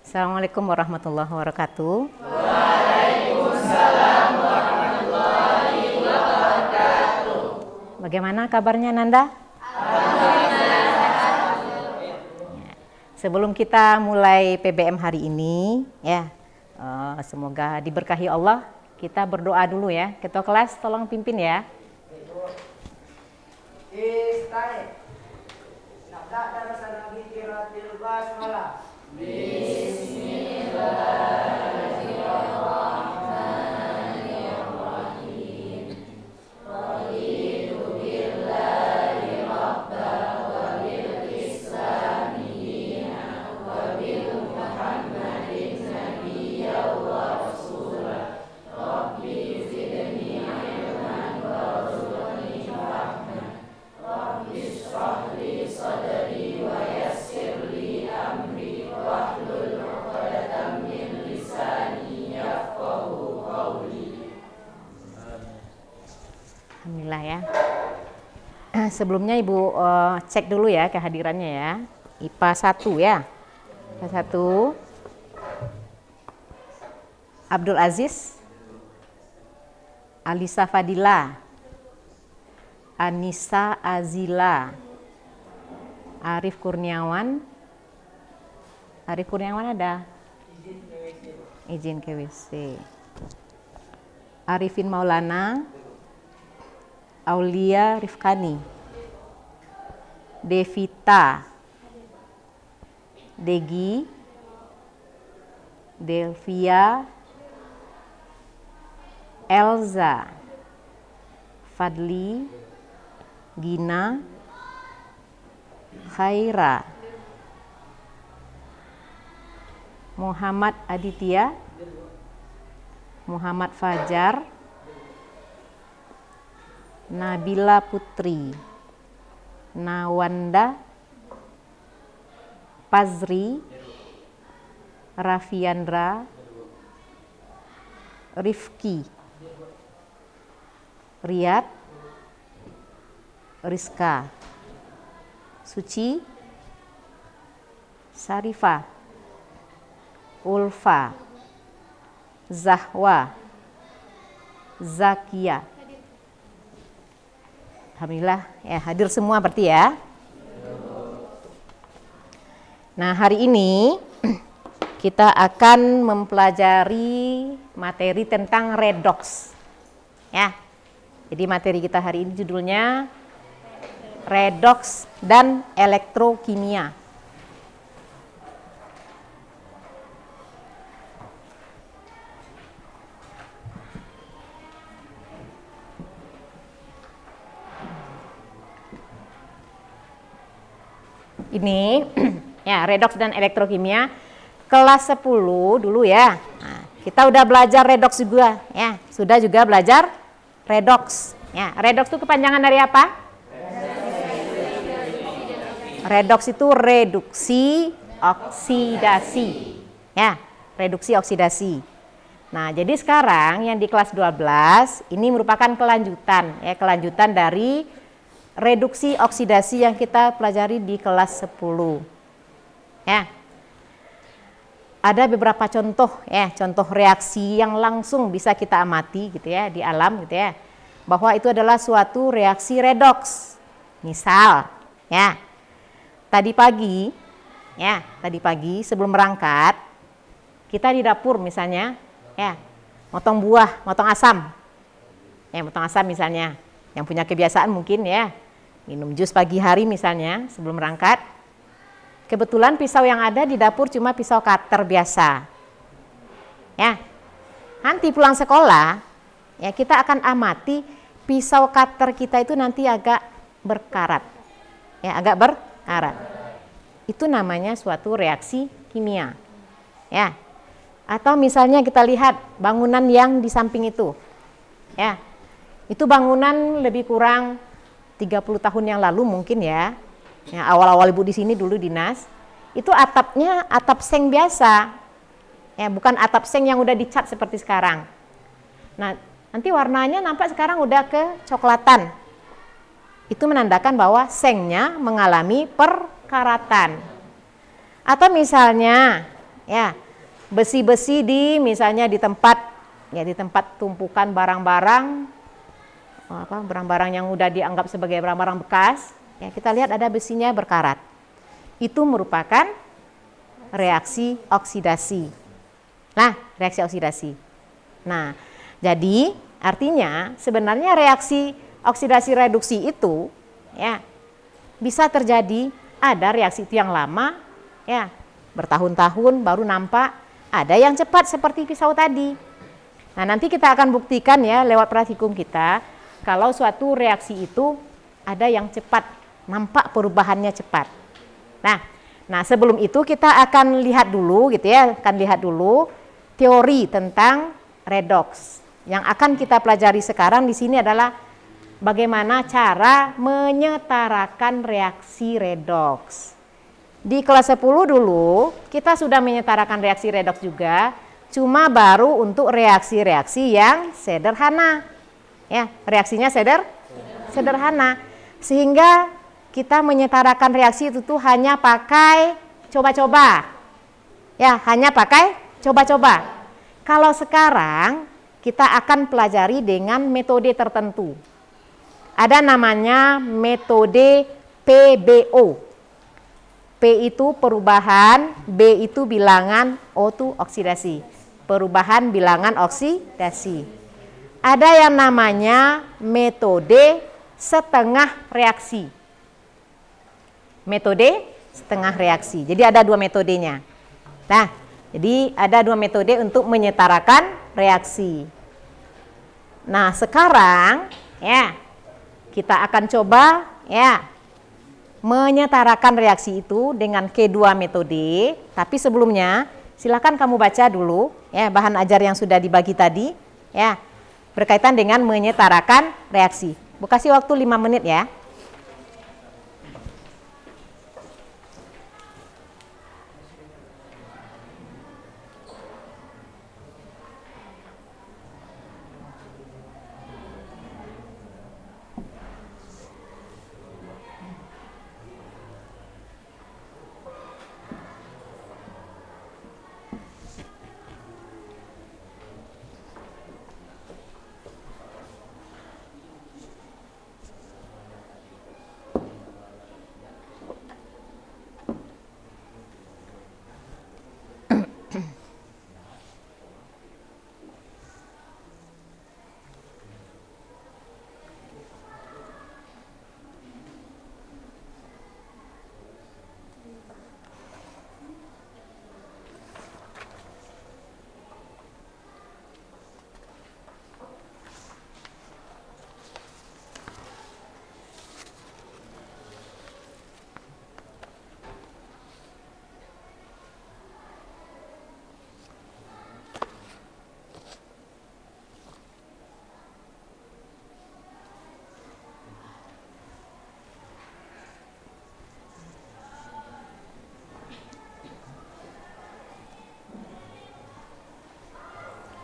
Assalamualaikum warahmatullahi wabarakatuh. Waalaikumsalam warahmatullahi wabarakatuh. Bagaimana kabarnya Nanda? Sebelum kita mulai PBM hari ini, ya, semoga diberkahi Allah. Kita berdoa dulu ya. Ketua kelas tolong pimpin ya. Alhamdulillah ya. Sebelumnya Ibu cek dulu ya kehadirannya ya. IPA 1 ya. IPA 1. Abdul Aziz, Alisa Fadila, Anissa Azila, Arif Kurniawan. Arif Kurniawan ada? Izin ke WC. Arifin Maulana, Aulia Rifkani, Devita, Degi, Delvia, Elza, Fadli, Gina, Khaira, Muhammad Aditya, Muhammad Fajar, Nabila Putri, Nawanda, Pazri, Raffiandra, Rifki, Riyad, Rizka, Suci, Sarifah, Ulfa, Zahwa, Zakia. Alhamdulillah ya, hadir semua berarti ya. Nah, hari ini kita akan mempelajari materi tentang redox. Ya. Jadi materi kita hari ini judulnya redox dan elektrokimia. Ini ya, redox dan elektrokimia kelas 10 dulu ya. Nah, kita udah belajar redox juga ya. Sudah juga belajar redox. Ya, redox itu kepanjangan dari apa? Redox itu reduksi oksidasi. Ya, reduksi oksidasi. Nah, jadi sekarang yang di kelas 12 ini merupakan kelanjutan ya, kelanjutan dari reduksi oksidasi yang kita pelajari di kelas 10. Ya. Ada beberapa contoh ya, contoh reaksi yang langsung bisa kita amati gitu ya di alam gitu ya. Bahwa itu adalah suatu reaksi redox. Misal, ya. Tadi pagi sebelum berangkat kita di dapur misalnya ya, motong buah, motong asam. Ya, motong asam misalnya. Yang punya kebiasaan mungkin ya, minum jus pagi hari misalnya sebelum berangkat. Kebetulan pisau yang ada di dapur cuma pisau cutter biasa. Ya. Nanti pulang sekolah, ya kita akan amati pisau cutter kita itu nanti agak berkarat. Ya, agak berkarat. Itu namanya suatu reaksi kimia. Ya. Atau misalnya kita lihat bangunan yang di samping itu. Ya. Itu bangunan lebih kurang 30 tahun yang lalu mungkin ya. Ya, awal-awal Ibu di sini dulu dinas, itu atapnya atap seng biasa. Ya, bukan atap seng yang udah dicat seperti sekarang. Nah, nanti warnanya nampak sekarang udah kecoklatan. Itu menandakan bahwa sengnya mengalami perkaratan. Atau misalnya Ya, besi-besi di misalnya di tempat tumpukan barang-barang, barang-barang yang udah dianggap sebagai barang-barang bekas. Ya, kita lihat ada besinya berkarat. Itu merupakan reaksi oksidasi. Nah, reaksi oksidasi. Nah, jadi artinya sebenarnya reaksi oksidasi reduksi itu ya bisa terjadi, ada reaksi itu yang lama ya, bertahun-tahun baru nampak, ada yang cepat seperti pisau tadi. Nah, nanti kita akan buktikan ya lewat praktikum kita kalau suatu reaksi itu ada yang cepat, nampak perubahannya cepat. Nah, sebelum itu kita akan lihat dulu gitu ya, teori tentang redoks. Yang akan kita pelajari sekarang di sini adalah bagaimana cara menyetarakan reaksi redoks. Di kelas 10 dulu kita sudah menyetarakan reaksi redoks juga, cuma baru untuk reaksi-reaksi yang sederhana. Ya, reaksinya sederhana. Sehingga kita menyetarakan reaksi itu tuh hanya pakai coba-coba. Ya, hanya pakai coba-coba. Kalau sekarang kita akan pelajari dengan metode tertentu. Ada namanya metode PBO. P itu perubahan, B itu bilangan, O itu oksidasi. Perubahan bilangan oksidasi. Ada yang namanya metode setengah reaksi. Metode setengah reaksi. Jadi ada dua metodenya. Nah, jadi ada dua metode untuk menyetarakan reaksi. Nah, sekarang ya kita akan coba ya menyetarakan reaksi itu dengan kedua metode. Tapi sebelumnya silakan kamu baca dulu ya bahan ajar yang sudah dibagi tadi ya berkaitan dengan menyetarakan reaksi. Bu kasih waktu 5 menit ya.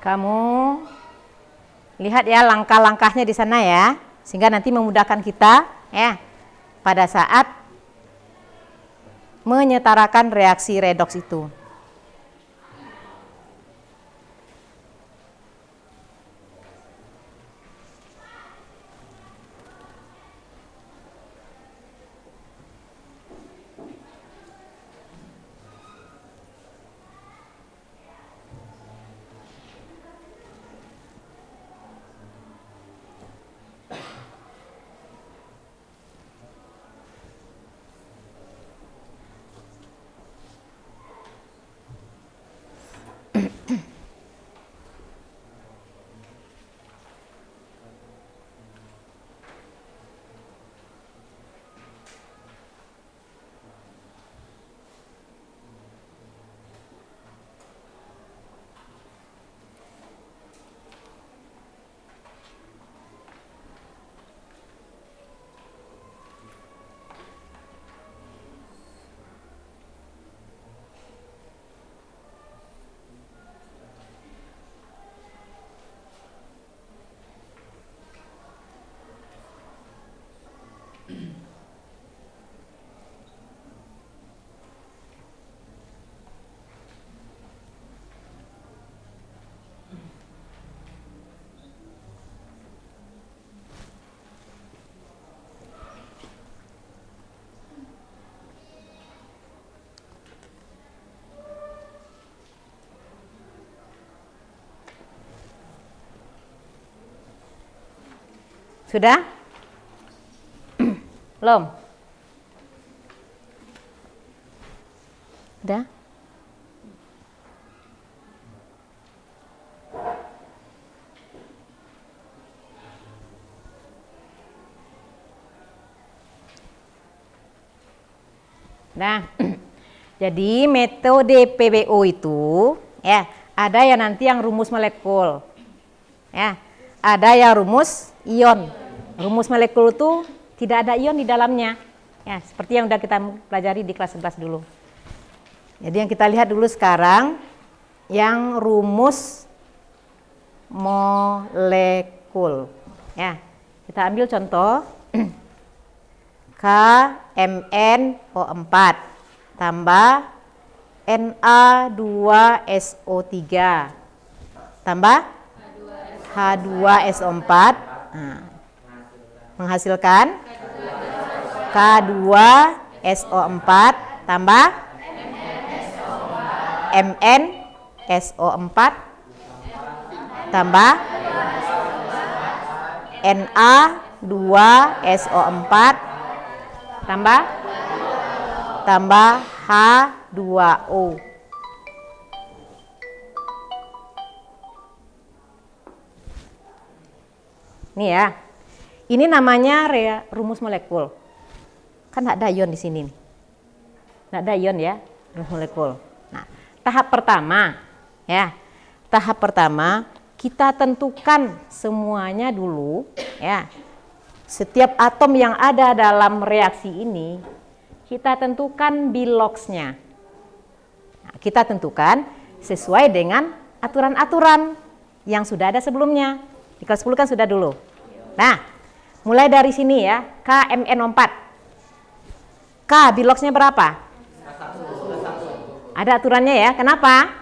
Kamu lihat ya langkah-langkahnya di sana ya, sehingga nanti memudahkan kita ya pada saat menyetarakan reaksi redoks itu. Sudah? Belum? Udah? Nah, jadi metode PBO itu ya ada yang nanti yang rumus molekul, ya ada yang rumus ion. Rumus molekul itu tidak ada ion di dalamnya, ya seperti yang sudah kita pelajari di kelas 11 dulu. Jadi yang kita lihat dulu sekarang yang rumus molekul, ya kita ambil contoh. KMnO4 tambah Na2SO3 tambah H2SO4 menghasilkan K2SO4 tambah MnSO4 tambah Na2SO4 tambah H2O. Nih ya. Ini namanya rumus molekul. Kan ada ion di sini nih. Nggak ada ion ya, rumus molekul. Nah, tahap pertama ya. Tahap pertama kita tentukan semuanya dulu ya. Setiap atom yang ada dalam reaksi ini, kita tentukan biloxnya. Nah, kita tentukan sesuai dengan aturan-aturan yang sudah ada sebelumnya. Di kelas 10 kan sudah dulu. Nah, mulai dari sini ya, KMnO4. K biloxnya berapa? Ada aturannya ya, kenapa?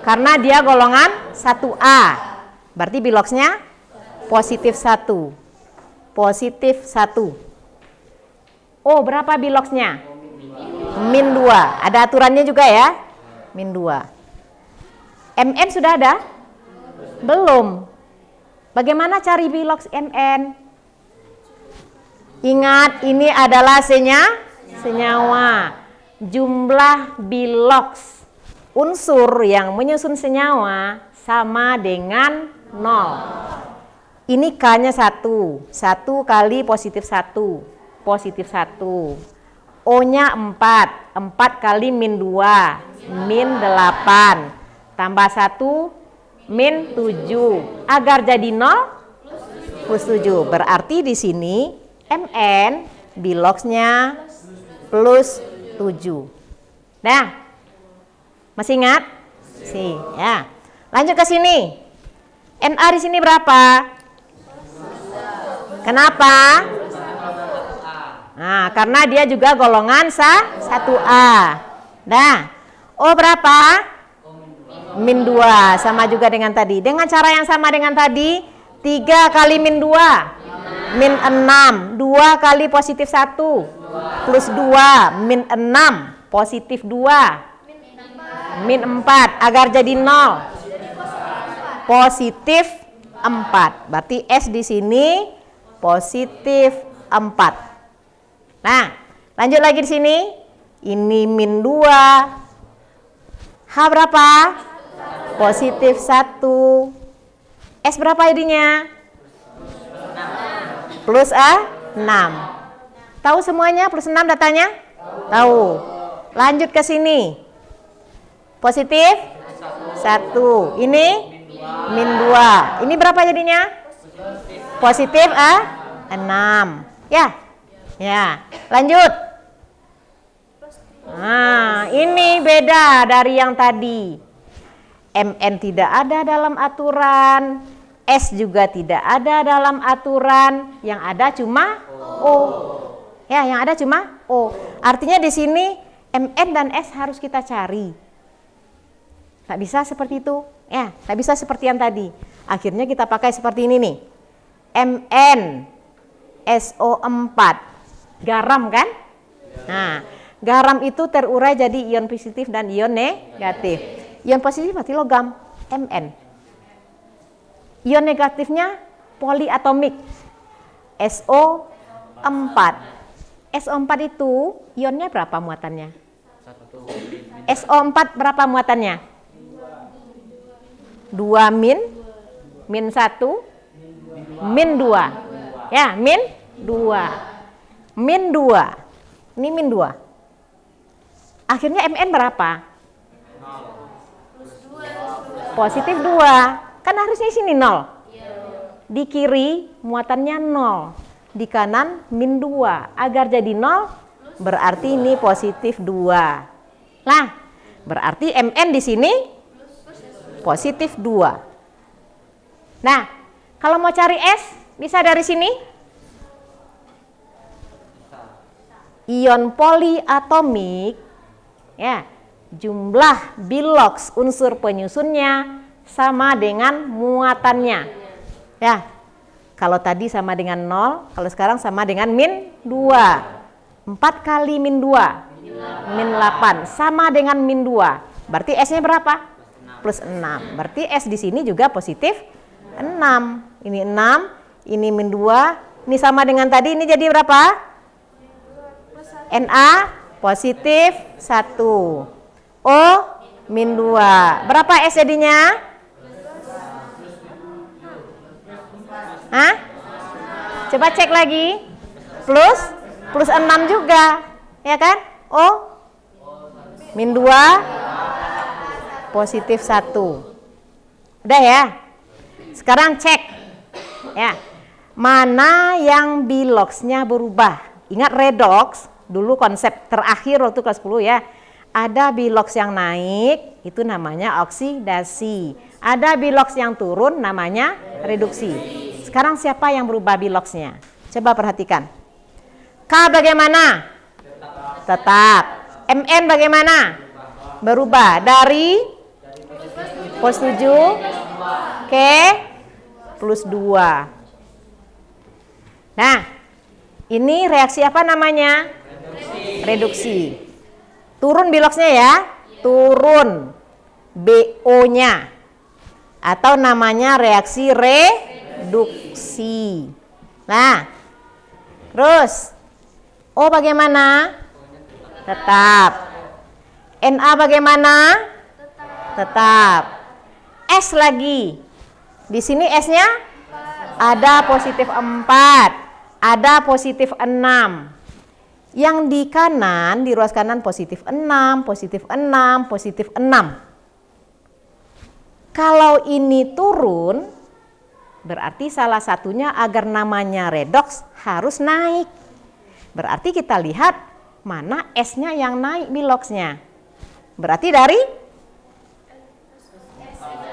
Karena dia golongan 1A. Berarti biloxnya positif 1. Positif 1. Oh, berapa biloxnya? Min 2. Ada aturannya juga ya? Min 2. Mn sudah ada? Belum. Bagaimana cari bilox Mn? Ingat, ini adalah senyawa. Jumlah bilox unsur yang menyusun senyawa sama dengan 0. Ini K-nya 1. 1 kali positif 1. Positif 1. O-nya 4. 4 kali min 2. Min 8. Tambah 1. Min 7. Agar jadi 0. Plus 7. Berarti di sini Mn biloxnya plus 7. Nah. Masih ingat? Sih, ya. Lanjut ke sini. Na di sini berapa? Kenapa? Nah, karena dia juga golongan 1A. Nah, O berapa? Min 2, sama juga dengan tadi. Dengan cara yang sama dengan tadi, 3 kali min 2, min 6. 2 kali positif 1, plus 2, min 6, positif 2, min 4, agar jadi 0, positif 4. Berarti S di sini positif 4. Nah, lanjut lagi di sini. Ini min 2. H berapa? Positif 1. S berapa jadinya? Plus 6. Tahu semuanya plus 6 datanya? Tahu. Lanjut ke sini. Positif 1. Ini min 2. Ini berapa jadinya? Positif 6. Ya. Ya. Lanjut. Nah, ini beda dari yang tadi. Mn tidak ada dalam aturan, S juga tidak ada dalam aturan, yang ada cuma O. Ya, yang ada cuma O. Artinya di sini Mn dan S harus kita cari. Tak bisa seperti itu. Ya, tak bisa seperti yang tadi. Akhirnya kita pakai seperti ini nih. Mn SO4. Garam kan? Nah, garam itu terurai jadi ion positif dan ion negatif. Ion positif berarti logam, Mn. Ion negatifnya poliatomik. SO4. SO4 itu ionnya berapa muatannya? SO4 berapa muatannya? 2 min 1 min 2. Ya, min 2. Min 2. Ini min 2. Akhirnya Mn berapa? Positif 2. Kan harusnya di sini 0. Di kiri muatannya 0. Di kanan min 2. Agar jadi 0 berarti ini positif 2. Nah, berarti Mn di sini positif 2. Nah, kalau mau cari S bisa dari sini. Ion poliatomik, ya, jumlah biloks unsur penyusunnya sama dengan muatannya. Ya, kalau tadi sama dengan 0, kalau sekarang sama dengan min 2. 4 kali min 2, min 8, sama dengan min 2. Berarti S-nya berapa? Plus 6. Berarti S di sini juga positif 6. Ini 6, ini min 2, ini sama dengan tadi, ini jadi berapa? Na positif 1. O min 2. Berapa S jadinya? Hah? Coba cek lagi. Plus 6 juga. Ya kan? O min 2 positif 1. Udah ya? Sekarang cek. Ya. Mana yang biloksnya berubah? Ingat redox, dulu konsep terakhir waktu kelas 10 ya. Ada biloks yang naik, itu namanya oksidasi. Ada biloks yang turun, namanya reduksi. Sekarang siapa yang berubah biloksnya? Coba perhatikan. K bagaimana? Tetap. Mn bagaimana? Berubah dari plus 7 ke plus 2. Nah, ini reaksi apa namanya? Reduksi. Turun biloksnya ya, turun BO-nya. Atau namanya reaksi reduksi. Nah, terus O bagaimana? Tetap. Na bagaimana? Tetap. S lagi. Di sini S-nya ada positif 4. Ada positif 6. Yang di kanan, di ruas kanan positif 6, positif 6, positif 6. Kalau ini turun, berarti salah satunya agar namanya redox harus naik. Berarti kita lihat mana S-nya yang naik biloksnya. Berarti dari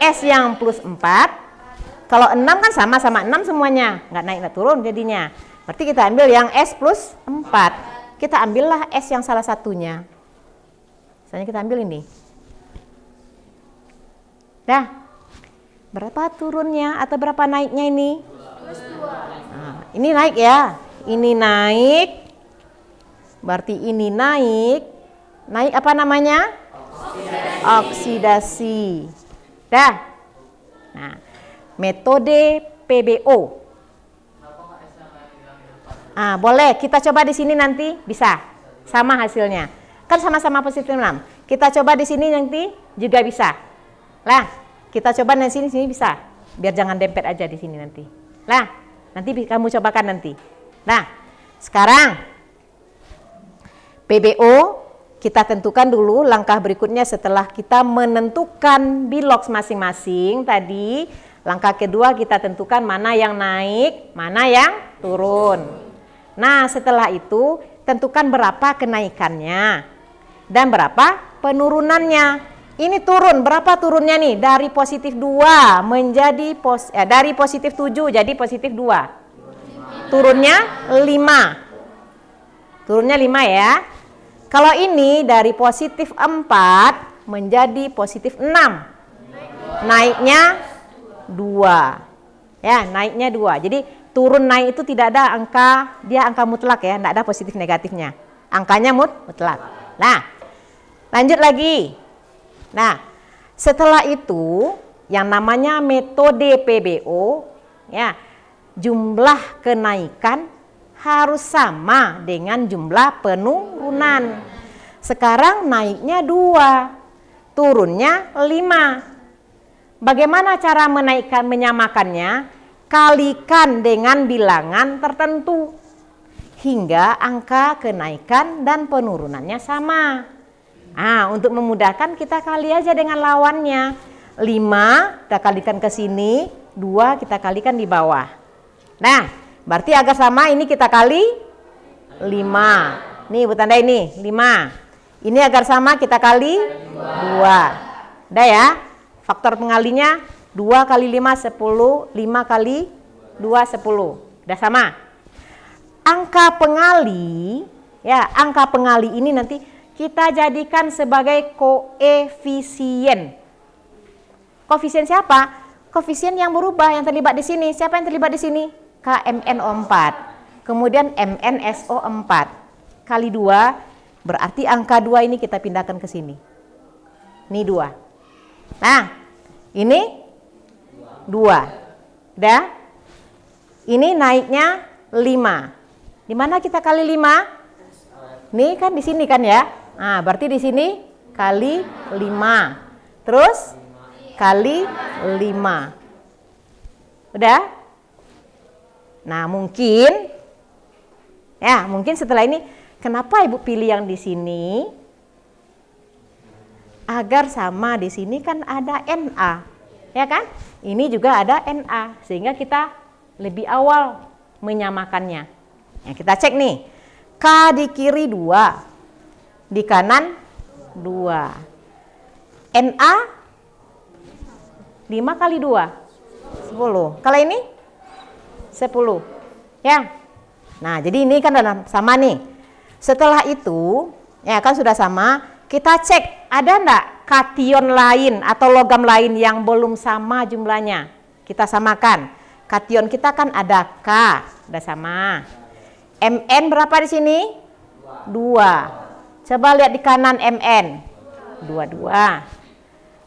S yang plus 4. Kalau 6 kan sama-sama 6 semuanya. Nggak naik, nggak turun jadinya. Berarti kita ambil yang S plus 4. Kita ambillah S yang salah satunya. Misalnya kita ambil ini. Dah. Berapa turunnya atau berapa naiknya ini? Nah, ini naik ya. Ini naik. Berarti ini naik. Naik apa namanya? Oksidasi. Dah. Nah, metode PBO. Ah, boleh kita coba di sini nanti bisa sama hasilnya. Kan sama-sama positif 6. Kita coba di sini nanti juga bisa. Lah, kita coba di sini bisa. Biar jangan dempet aja di sini nanti. Lah, nanti kamu cobakan nanti. Nah, sekarang PBO kita tentukan dulu langkah berikutnya setelah kita menentukan biloks masing-masing tadi. Langkah kedua kita tentukan mana yang naik, mana yang turun. Nah, setelah itu tentukan berapa kenaikannya dan berapa penurunannya. Ini turun, berapa turunnya nih? Dari positif 2 menjadi dari positif 7 jadi positif 2. Turunnya 5. Turunnya 5 ya. Kalau ini dari positif 4 menjadi positif 6. Naiknya 2. Ya, naiknya 2. Jadi turun naik itu tidak ada angka, dia angka mutlak ya, tidak ada positif negatifnya. Angkanya mutlak. Nah, lanjut lagi. Nah, setelah itu yang namanya metode PBO ya, jumlah kenaikan harus sama dengan jumlah penurunan. Sekarang naiknya 2, turunnya 5. Bagaimana cara menyamakannya? Kalikan dengan bilangan tertentu hingga angka kenaikan dan penurunannya sama. Untuk memudahkan kita kali aja dengan lawannya. 5 kita kalikan ke sini, 2 kita kalikan di bawah. Nah, berarti agar sama ini kita kali 5. Nih Bu Tanda ini 5. Ini agar sama kita kali 2. Udah ya? Faktor pengalinya 2 kali 5 10, 5 kali 2 10. Udah sama? Angka pengali, ya, angka pengali ini nanti kita jadikan sebagai koefisien. Koefisien siapa? Koefisien yang berubah, yang terlibat di sini. Siapa yang terlibat di sini? KMNO4. Kemudian MNSO4. Kali 2, berarti angka 2 ini kita pindahkan ke sini. Ini 2. Nah, ini 2. Udah? Ini naiknya 5. Di mana kita kali 5? Nih kan di sini kan ya? Nah, berarti di sini kali 5. Terus kali 5. Udah? Nah, mungkin setelah ini kenapa Ibu pilih yang di sini? Agar sama di sini kan ada NA. Ya kan? Ini juga ada NA sehingga kita lebih awal menyamakannya. Ya, kita cek nih. K di kiri 2. Di kanan 2. NA 5 kali 2 10. Kalau ini 10. Ya. Nah, jadi ini kan sama nih. Setelah itu, ya kan sudah sama, kita cek ada enggak kation lain atau logam lain yang belum sama jumlahnya. Kita samakan. Kation kita kan ada K, udah sama. MN berapa di sini? 2. Coba lihat di kanan MN. 22.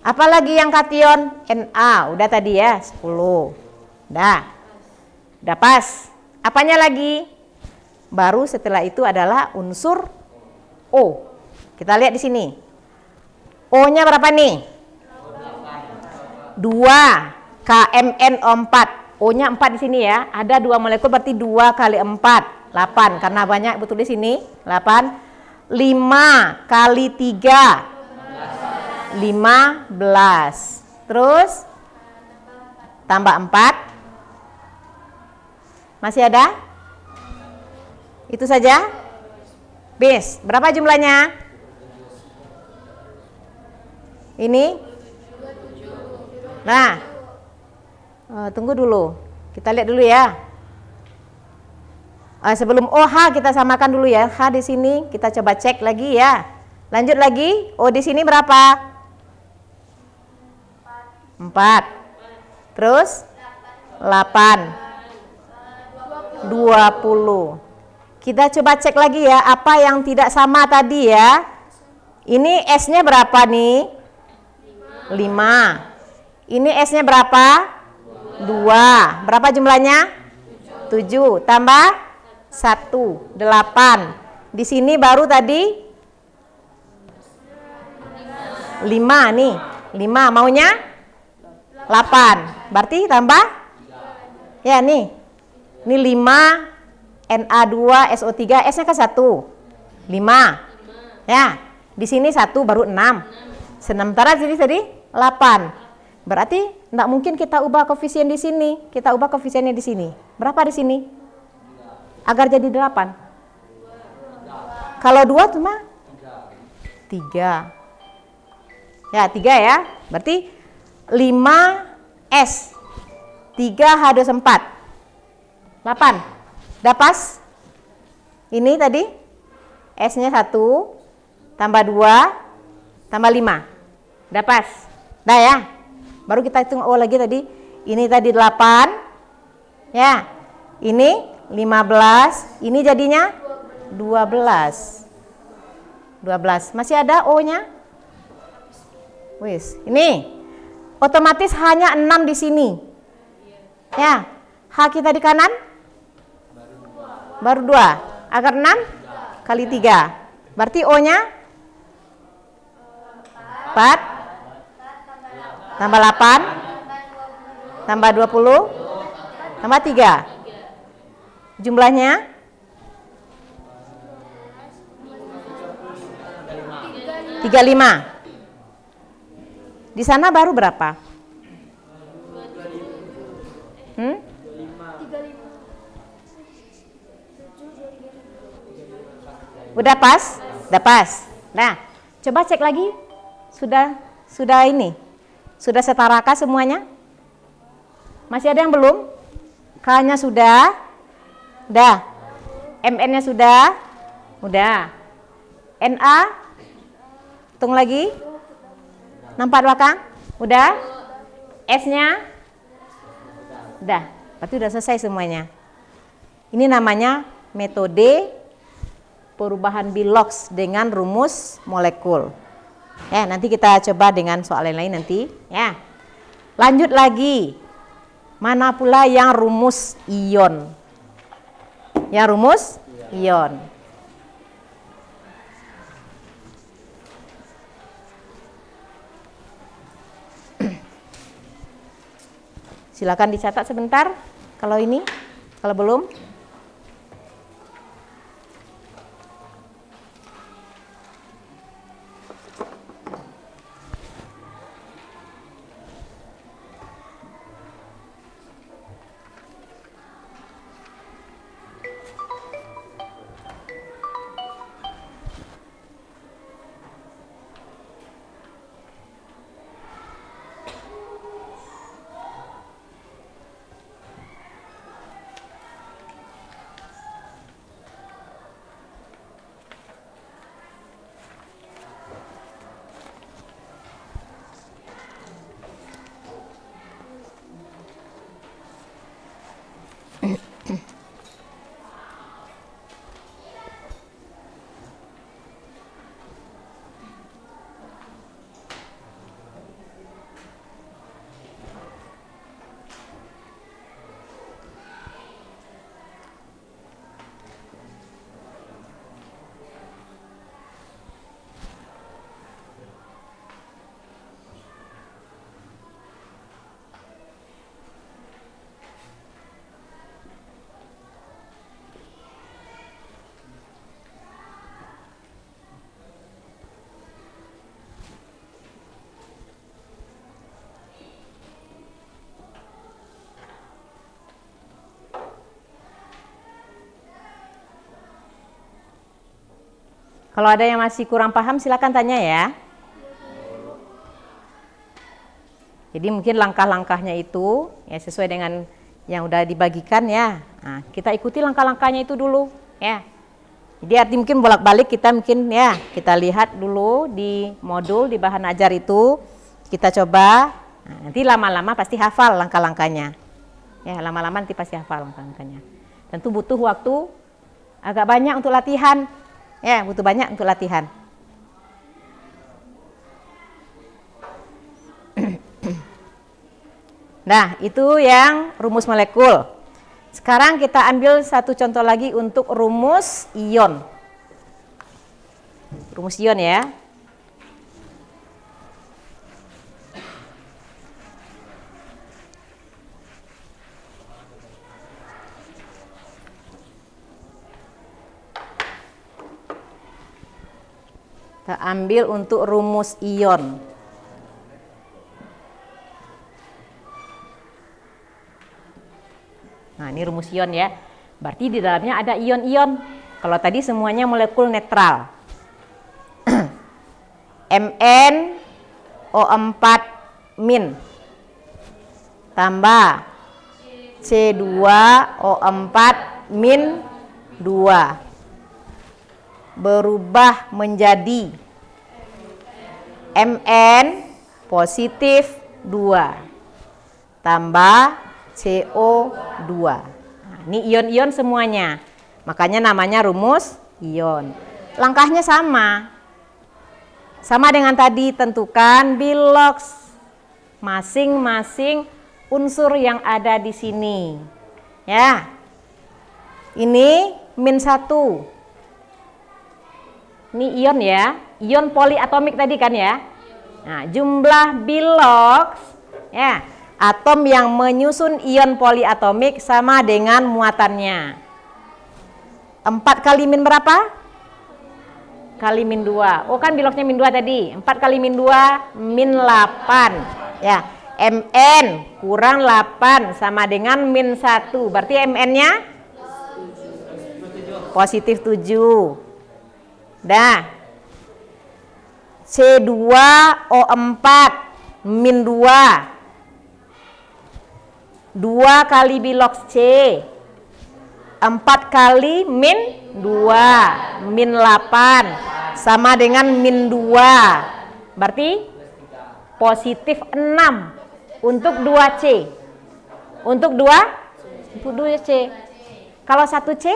Apalagi yang kation? Na, udah tadi ya, 10. Udah pas. Apanya lagi? Baru setelah itu adalah unsur O. Kita lihat di sini. O-nya berapa nih? 2. KMNO4. O-nya 4 di sini ya. Ada 2 molekul berarti 2 kali 4. 8. Karena banyak betul di sini. 8. 5 kali 3. 15. Terus tambah 4. Masih ada? Itu saja? Bis. Berapa jumlahnya? Ini? Nah. Tunggu dulu. Kita lihat dulu ya. Sebelum OH kita samakan dulu ya. H di sini kita coba cek lagi ya. Lanjut lagi. O di sini berapa? 4. Terus 8. 20. Kita coba cek lagi ya, apa yang tidak sama tadi ya. Ini S-nya berapa nih? 5. Ini S-nya berapa? 2. Berapa jumlahnya? 7. Tambah 1. 8. Di sini baru tadi 5 nih. 5 maunya 8. Berarti tambah? Ya nih. Ini 5 Na2 SO3, S-nya kan 1. 5. Ya. Di sini 1 baru 6. Sementara jadi tadi 8. Berarti enggak mungkin kita ubah koefisien di sini. Kita ubah koefisiennya di sini. Berapa di sini? Agar jadi 8. Kalau 2 cuma 3. Ya, 3 ya. Berarti 5S. 3H24. 8. Udah pas? Ini tadi S-nya 1 tambah 2 tambah 5. Udah pas? Udah ya? Baru kita hitung O lagi tadi. Ini tadi 8. Ya. Ini 15. Ini jadinya 12. 12. Masih ada O-nya? Wis. Ini otomatis hanya 6 di sini. Ya. H kita di kanan? Baru 2. Akar 6 kali 3. Berarti O-nya 4 tambah 8 tambah 20 tambah 3. Jumlahnya 35. Di sana baru berapa? Udah pas? Udah pas. Nah, coba cek lagi. Sudah ini. Sudah setarakah semuanya? Masih ada yang belum? K-nya sudah? Udah. MN-nya sudah? Udah. NA? Hitung lagi. Nampak belakang? Udah? S-nya? Udah. Berarti udah selesai semuanya. Ini namanya metode perubahan Bilox dengan rumus molekul. Ya, nanti kita coba dengan soal lain-lain nanti. Ya. Lanjut lagi. Mana pula yang rumus ion? Yang rumus ion. Silakan dicatat sebentar kalau ini, kalau belum. Kalau ada yang masih kurang paham silakan tanya ya. Jadi mungkin langkah-langkahnya itu ya sesuai dengan yang udah dibagikan ya. Nah, kita ikuti langkah-langkahnya itu dulu ya. Jadi arti mungkin bolak-balik kita mungkin ya kita lihat dulu di modul di bahan ajar itu kita coba. Nah, nanti lama-lama pasti hafal langkah-langkahnya. Ya lama-lama nanti pasti hafal langkah-langkahnya. Tentu butuh waktu agak banyak untuk latihan. Ya, butuh banyak untuk latihan. Nah, itu yang rumus molekul. Sekarang kita ambil satu contoh lagi untuk rumus ion. Rumus ion ya. Kita ambil untuk rumus ion. Nah, ini rumus ion ya. Berarti di dalamnya ada ion-ion. Kalau tadi semuanya molekul netral. Mn O4- tambah C2O4-2 berubah menjadi Mn positif 2 tambah CO2. Nah, ini ion-ion semuanya. Makanya namanya rumus ion. Langkahnya sama. Sama dengan tadi, tentukan Bilox masing-masing unsur yang ada di sini. Ya. Ini -1. Ini ion ya, ion poliatomik tadi kan ya. Nah, jumlah biloks ya, atom yang menyusun ion poliatomik sama dengan muatannya. 4 kali min berapa? Kali min 2. Oh kan biloksnya min 2 tadi. 4 kali min 2 min 8. Ya, Mn kurang 8 sama dengan min 1. Berarti Mn-nya positif 7. Dah. C2O4 min 2. 2 kali biloks C. 4 kali min 2 min 8 sama dengan min 2. Berarti positif 6 untuk 2C. Untuk 2C. Kalau 1C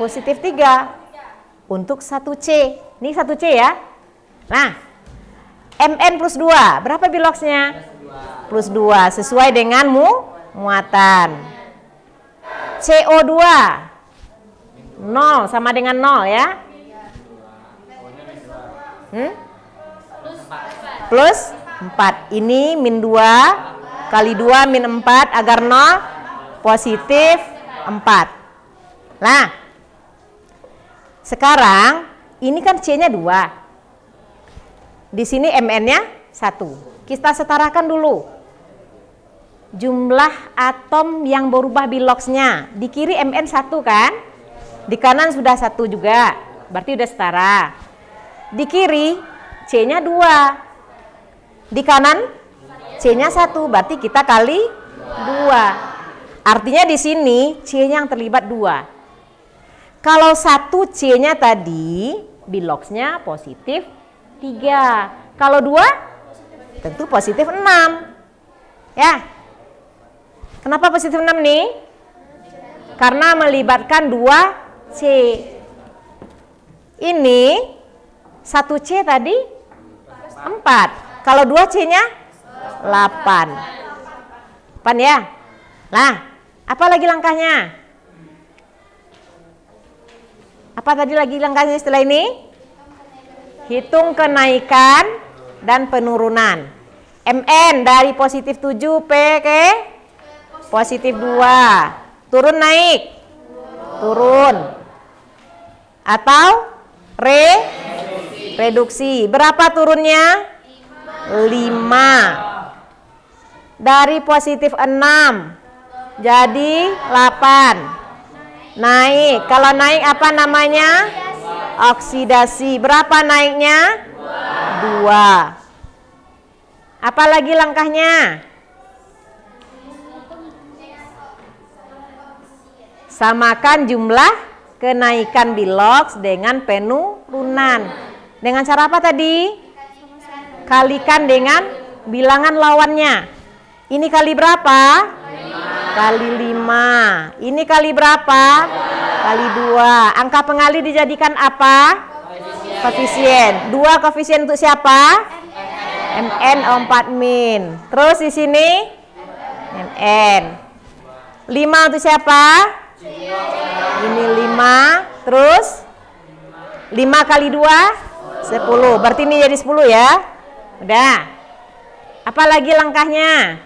positif 3 untuk 1C. Ini 1C ya. Nah, Mn plus 2 berapa biloksnya? Plus 2 sesuai dengan muatan. CO2 0 sama dengan 0 ya. Plus 4. Ini min 2 kali 2 min 4 agar 0 positif 4. Nah, sekarang ini kan C-nya 2. Di sini Mn-nya 1. Kita setarakan dulu. Jumlah atom yang berubah biloksnya. Di kiri Mn 1 kan? Di kanan sudah 1 juga. Berarti udah setara. Di kiri C-nya 2. Di kanan C-nya 1. Berarti kita kali 2. Artinya di sini C-nya yang terlibat 2. Kalau 1C-nya tadi biloksnya positif 3. Kalau 2 tentu positif 6. Ya. Kenapa positif 6 nih? Karena melibatkan 2C. Ini 1C tadi 4. Kalau 2C-nya 8. 8 ya. Nah, apa lagi langkahnya? Apa tadi lagi langkahnya setelah ini? Hitung kenaikan dan penurunan. Mn dari positif 7 P ke positif 2. Turun naik? Turun. Atau reduksi. Berapa turunnya? 5. Dari positif 6 jadi 8. Naik. Kalau naik apa namanya? Oksidasi. Berapa naiknya? 2. Apa lagi langkahnya? Samakan jumlah kenaikan biloks dengan penurunan. Dengan cara apa tadi? Kalikan dengan bilangan lawannya. Ini kali berapa? Kali 5. Ini kali berapa? Kali 2. Angka pengali dijadikan apa? Koefisien. 2 koefisien untuk siapa? Mn O4 min. Terus di sini Mn. 5 untuk siapa? Ini 5. Terus 5 kali 2 10. Berarti ini jadi 10 ya. Udah. Apa lagi langkahnya?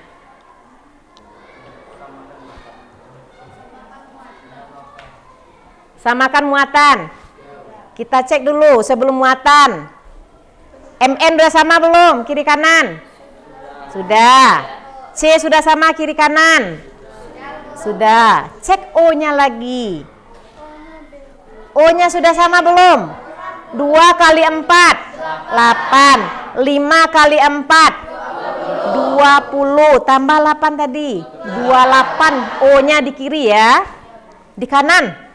Samakan muatan. Kita cek dulu sebelum muatan. Mn sudah sama belum kiri kanan? Sudah. C sudah sama kiri kanan? Sudah. Cek O-nya lagi. O-nya sudah sama belum? 2 kali 4 8. 5 kali 4 20. Tambah 8 tadi 28. O-nya di kiri ya. Di kanan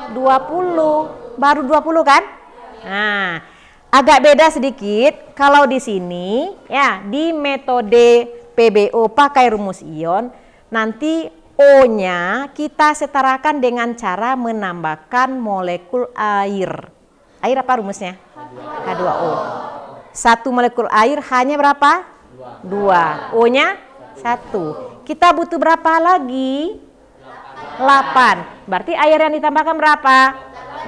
20, baru 20 kan? Nah, agak beda sedikit kalau di sini ya, di metode PBO pakai rumus ion, nanti O-nya kita setarakan dengan cara menambahkan molekul air. Air apa rumusnya? H2O. 1 molekul air hanya berapa? 2. O-nya 1. Kita butuh berapa lagi? 8. Berarti air yang ditambahkan berapa?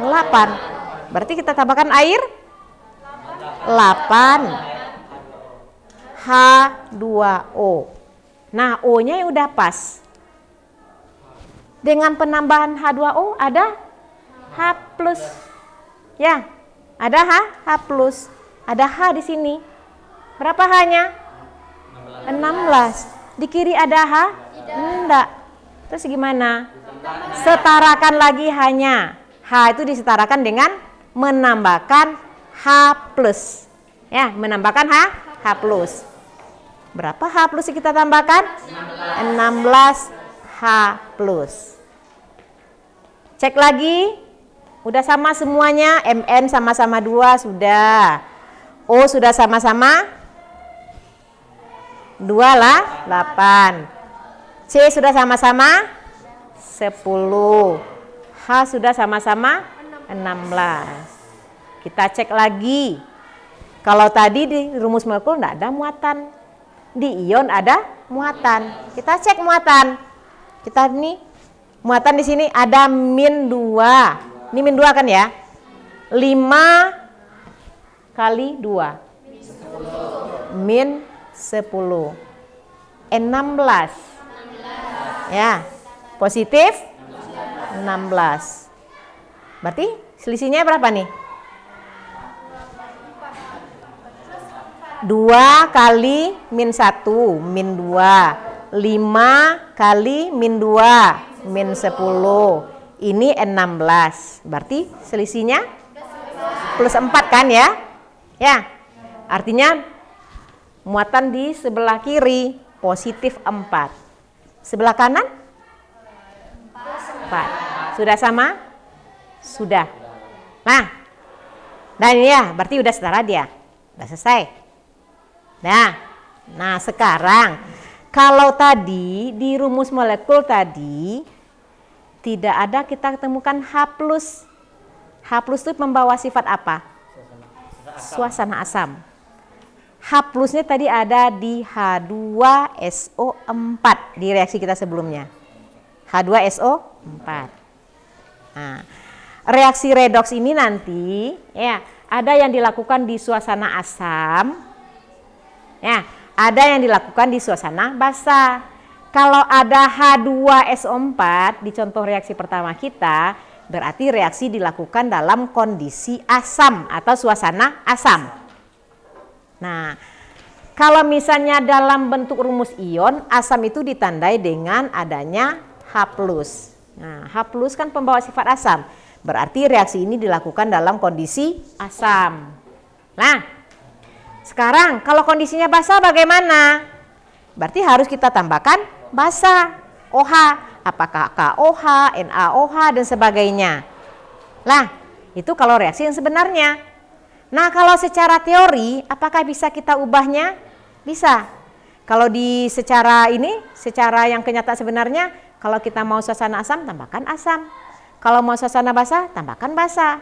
8. Berarti kita tambahkan air 8 H2O. Nah, O-nya udah pas. Dengan penambahan H2O ada H plus. Ya, ada H plus. Ada H di sini. Berapa H-nya? 16. Di kiri ada H? Enggak. Terus gimana? Setarakan lagi H-nya. H itu disetarakan dengan menambahkan H plus. Ya, menambahkan H plus. Berapa H plus yang kita tambahkan? 16 H plus. Cek lagi. Udah sama semuanya. Mn sama-sama 2 sudah. O sudah sama-sama 2 lah 8. C sudah sama-sama 10. H sudah sama-sama 16. Kita cek lagi. Kalau tadi di rumus molekul enggak ada muatan. Di ion ada muatan. Kita cek muatan. Kita nih muatan di sini ada min 2. Ini min 2 kan ya? 5 kali 2. Min 10. 16. Ya. Positif 16. Berarti selisihnya berapa nih? 2 kali min 1, min 2. 5 kali min 2, min 10. Ini 16. Berarti selisihnya plus 4 kan ya? Ya. Artinya muatan di sebelah kiri positif 4. Sebelah kanan? 4. Sudah sama? Sudah. Nah, dan ini ya, berarti udah setara dia. Udah selesai. Nah sekarang kalau tadi di rumus molekul tadi tidak ada, kita temukan H plus. H plus itu membawa sifat apa? Suasana asam. H plusnya tadi ada di H2SO4 di reaksi kita sebelumnya. H2SO4. Nah, reaksi redoks ini nanti ya ada yang dilakukan di suasana asam, ya ada yang dilakukan di suasana basa. Kalau ada H2SO4 di contoh reaksi pertama kita, berarti reaksi dilakukan dalam kondisi asam atau suasana asam. Nah, kalau misalnya dalam bentuk rumus ion, asam itu ditandai dengan adanya H+. Nah, H+ kan pembawa sifat asam. Berarti reaksi ini dilakukan dalam kondisi asam. Nah, sekarang kalau kondisinya basa bagaimana? Berarti harus kita tambahkan basa, OH. Apakah KOH, NaOH, dan sebagainya. Nah, itu kalau reaksi yang sebenarnya. Nah, kalau secara teori, apakah bisa kita ubahnya? Bisa. Kalau di secara yang kenyataan sebenarnya, kalau kita mau suasana asam, tambahkan asam. Kalau mau suasana basa, tambahkan basa.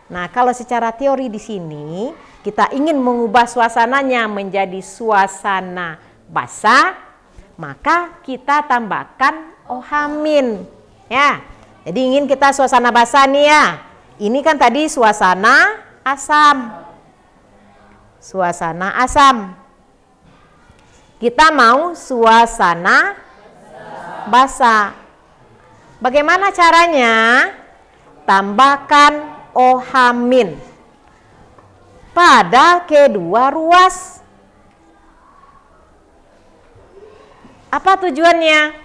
Nah, kalau secara teori di sini, kita ingin mengubah suasananya menjadi suasana basa, maka kita tambahkan OH-. Ya, jadi ingin kita suasana basa nih ya. Ini kan tadi suasana asam. Suasana asam. Kita mau suasana basa. Bagaimana caranya? Tambahkan OH- pada kedua ruas. Apa tujuannya?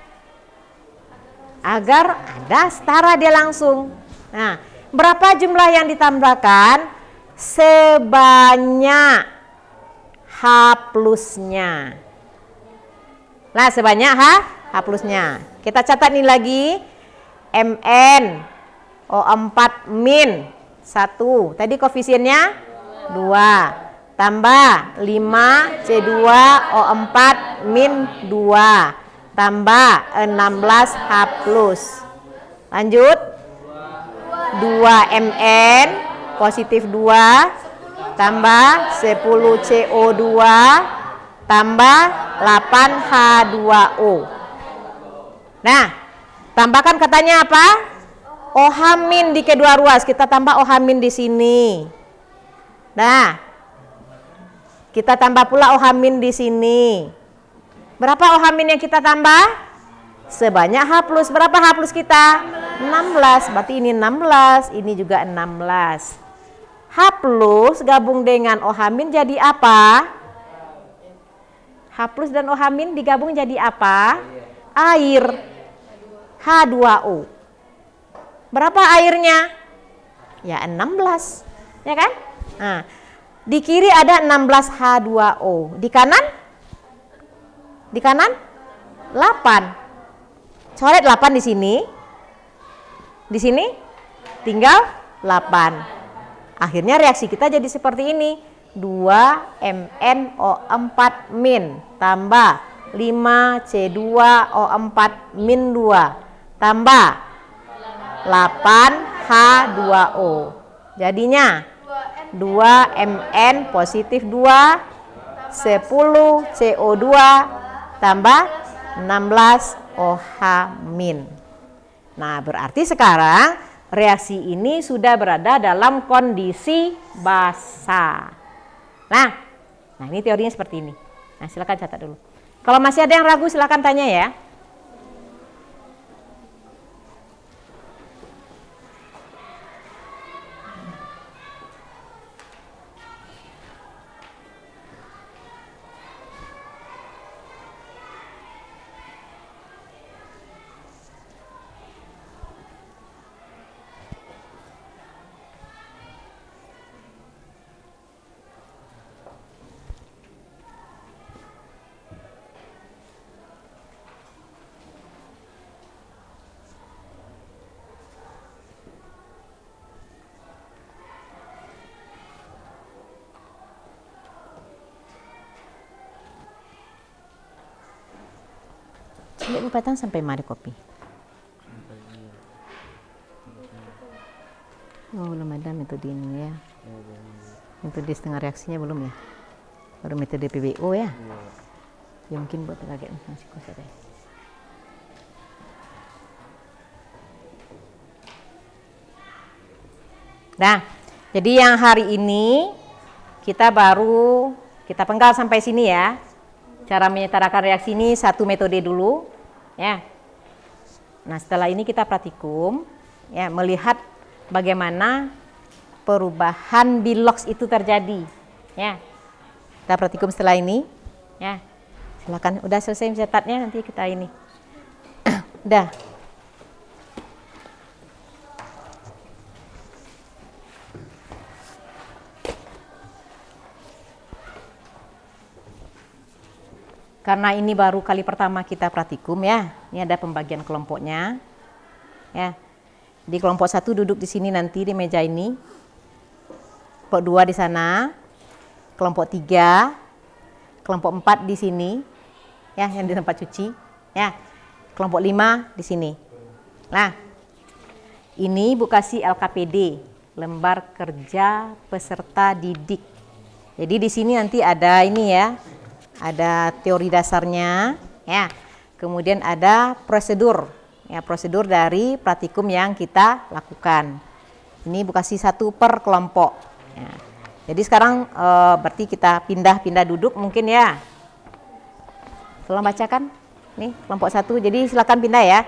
Agar ada setara dia langsung. Nah, berapa jumlah yang ditambahkan? Sebanyak H plusnya. Nah, sebanyak H plusnya. Kita catat nih lagi. Mn O4 min 1. Tadi koefisiennya 2. Tambah 5 C2O4 min 2. Tambah 16 H plus. Lanjut. 2 Mn positif 2. Tambah 10 CO2. tambah 8H2O. Nah, tambahkan katanya apa? OH- di kedua ruas. Kita tambah OH- di sini. Nah, kita tambah pula OH- di sini. Berapa OH- yang kita tambah? Sebanyak H plus. Berapa H plus kita? 16. Berarti ini 16, ini juga 16. H plus gabung dengan OH- jadi apa? H plus dan OH- digabung jadi apa? Air. H2O. Berapa airnya? Ya 16. Ya kan? Nah, di kiri ada 16H2O. Di kanan? Di kanan? 8. Coret 8 di sini. Di sini tinggal 8. Akhirnya reaksi kita jadi seperti ini. 2MnO4- tambah 5C2O4-2 tambah 8H2O. Jadinya 2Mn positif 2, 10CO2 tambah 16OH-. Nah, berarti sekarang reaksi ini sudah berada dalam kondisi basa. Nah, ini teorinya seperti ini. Nah, silakan catat dulu. Kalau masih ada yang ragu silakan tanya ya. Ibu petang sampai mari kopi. Oh, belum ada metode ini ya. Metode setengah reaksinya belum ya. Baru metode PBO ya. Ya mungkin buat kaget masih kuasa deh. Nah, jadi yang hari ini kita penggal sampai sini ya. Cara menyetarakan reaksi ini satu metode dulu. Ya. Nah, setelah ini kita praktikum ya, melihat bagaimana perubahan bilox itu terjadi. Ya. Kita praktikum setelah ini. Ya. Silakan, udah selesai mencatatnya, nanti kita ini. Udah. Karena ini baru kali pertama kita praktikum ya. Ini ada pembagian kelompoknya. Ya. Di kelompok 1 duduk di sini nanti di meja ini. Kelompok 2 di sana. Kelompok 3. Kelompok 4 di sini. Ya, yang di tempat cuci. Ya. Kelompok 5 di sini. Nah, ini Bu kasih LKPD, lembar kerja peserta didik. Jadi di sini nanti ada ini ya. Ada teori dasarnya, ya. Kemudian ada prosedur, ya, prosedur dari praktikum yang kita lakukan. Ini Bu kasih 1 per kelompok. Ya. Jadi sekarang berarti kita pindah-pindah duduk mungkin ya. Tolong bacakan, nih kelompok 1. Jadi silakan pindah ya,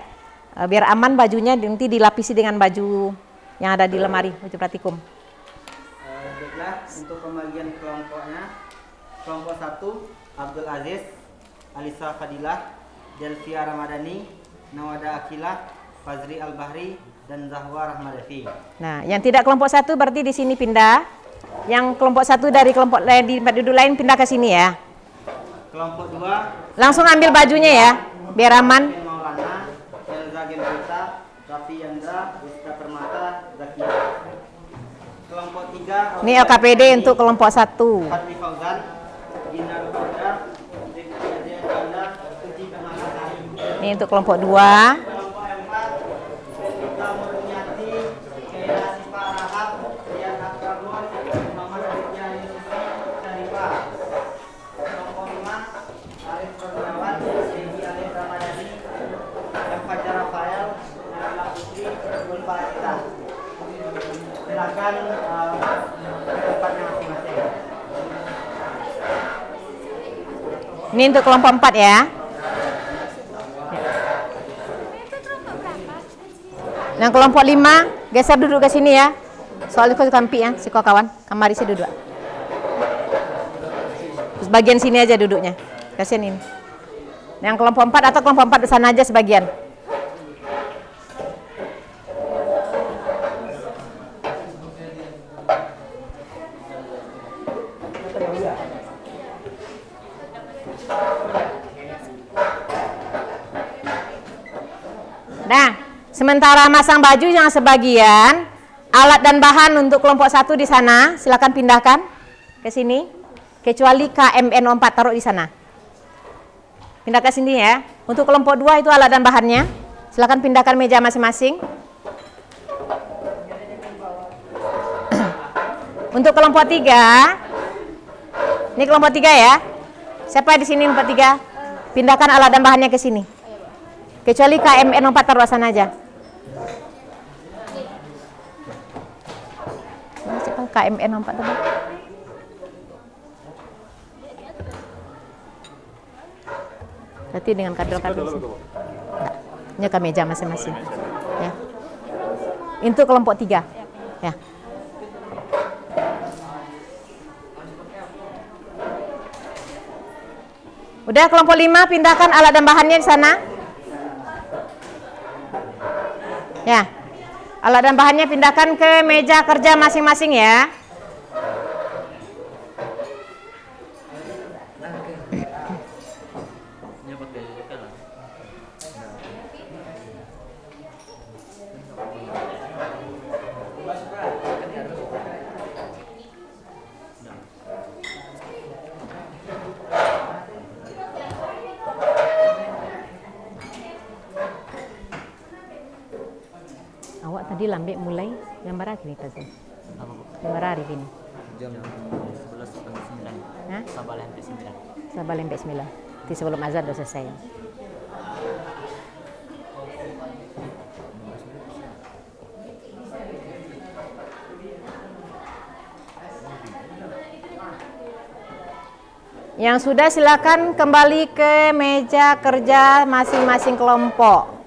biar aman bajunya nanti dilapisi dengan baju yang ada di lemari baju praktikum. Baiklah, untuk pembagian kelompoknya, kelompok 1. Abdul Aziz, Alisa Fadilah, Delvia Ramadhani, Nawada Akilah, Fazri Al-Bahri, dan Zahwa Rahmadafi. Nah, yang tidak kelompok 1 berarti di sini pindah. Yang kelompok 1 dari kelompok lain di tempat duduk lain pindah ke sini ya. Kelompok 2. Langsung ambil bajunya ya, biar aman. Maulana, Elza Genrita, Raffi Yandra, Rizka Permata, Zakia. Kelompok 3. Ini LKPD untuk kelompok 1. Fadli Fauzan, Gina Rufada, Zikri Janda, Suci Permatasari. Ini untuk kelompok 2. Kelompok 4. Rita Murniati, Kaila Sipa Rahab, Rian Akramul, Muhammad Aditya Yusufi, Syarifah. Kelompok 5. Ini untuk kelompok 4 ya. Yang kelompok 5, geser duduk ke sini ya. Soalnya kau kampi ya, si kau kawan. Kamari si duduk. Terus bagian sini aja duduknya. Kasihan ini. Yang kelompok 4 atau kelompok 4 di sana aja sebagian. Nah, sementara masang baju yang sebagian, alat dan bahan untuk kelompok 1 di sana, silakan pindahkan ke sini. Kecuali KMN4 taruh di sana. Pindah ke sini ya. Untuk kelompok 2 itu alat dan bahannya. Silakan pindahkan meja masing-masing. Untuk kelompok 3, ini kelompok 3 ya. Siapa di sini kelompok 3? Pindahkan alat dan bahannya ke sini. Kecuali KMN4 taruh sana aja. Siapa KMN4 tadi? Berarti dengan kadal-kadal sini. Ini ke meja masing-masing. Ya. Untuk kelompok 3. Ya. Udah kelompok 5 pindahkan alat dan bahannya di sana. Ya. Alat dan bahannya pindahkan ke meja kerja masing-masing ya. Awak tadi lambe mulai gambar hari ini tadi. Gambar hari ini. Jam 11.09. Hah? Sabah sampai 9. Sabah sampai 9. Di sebelum azan udah selesai. Yang sudah silakan kembali ke meja kerja masing-masing kelompok.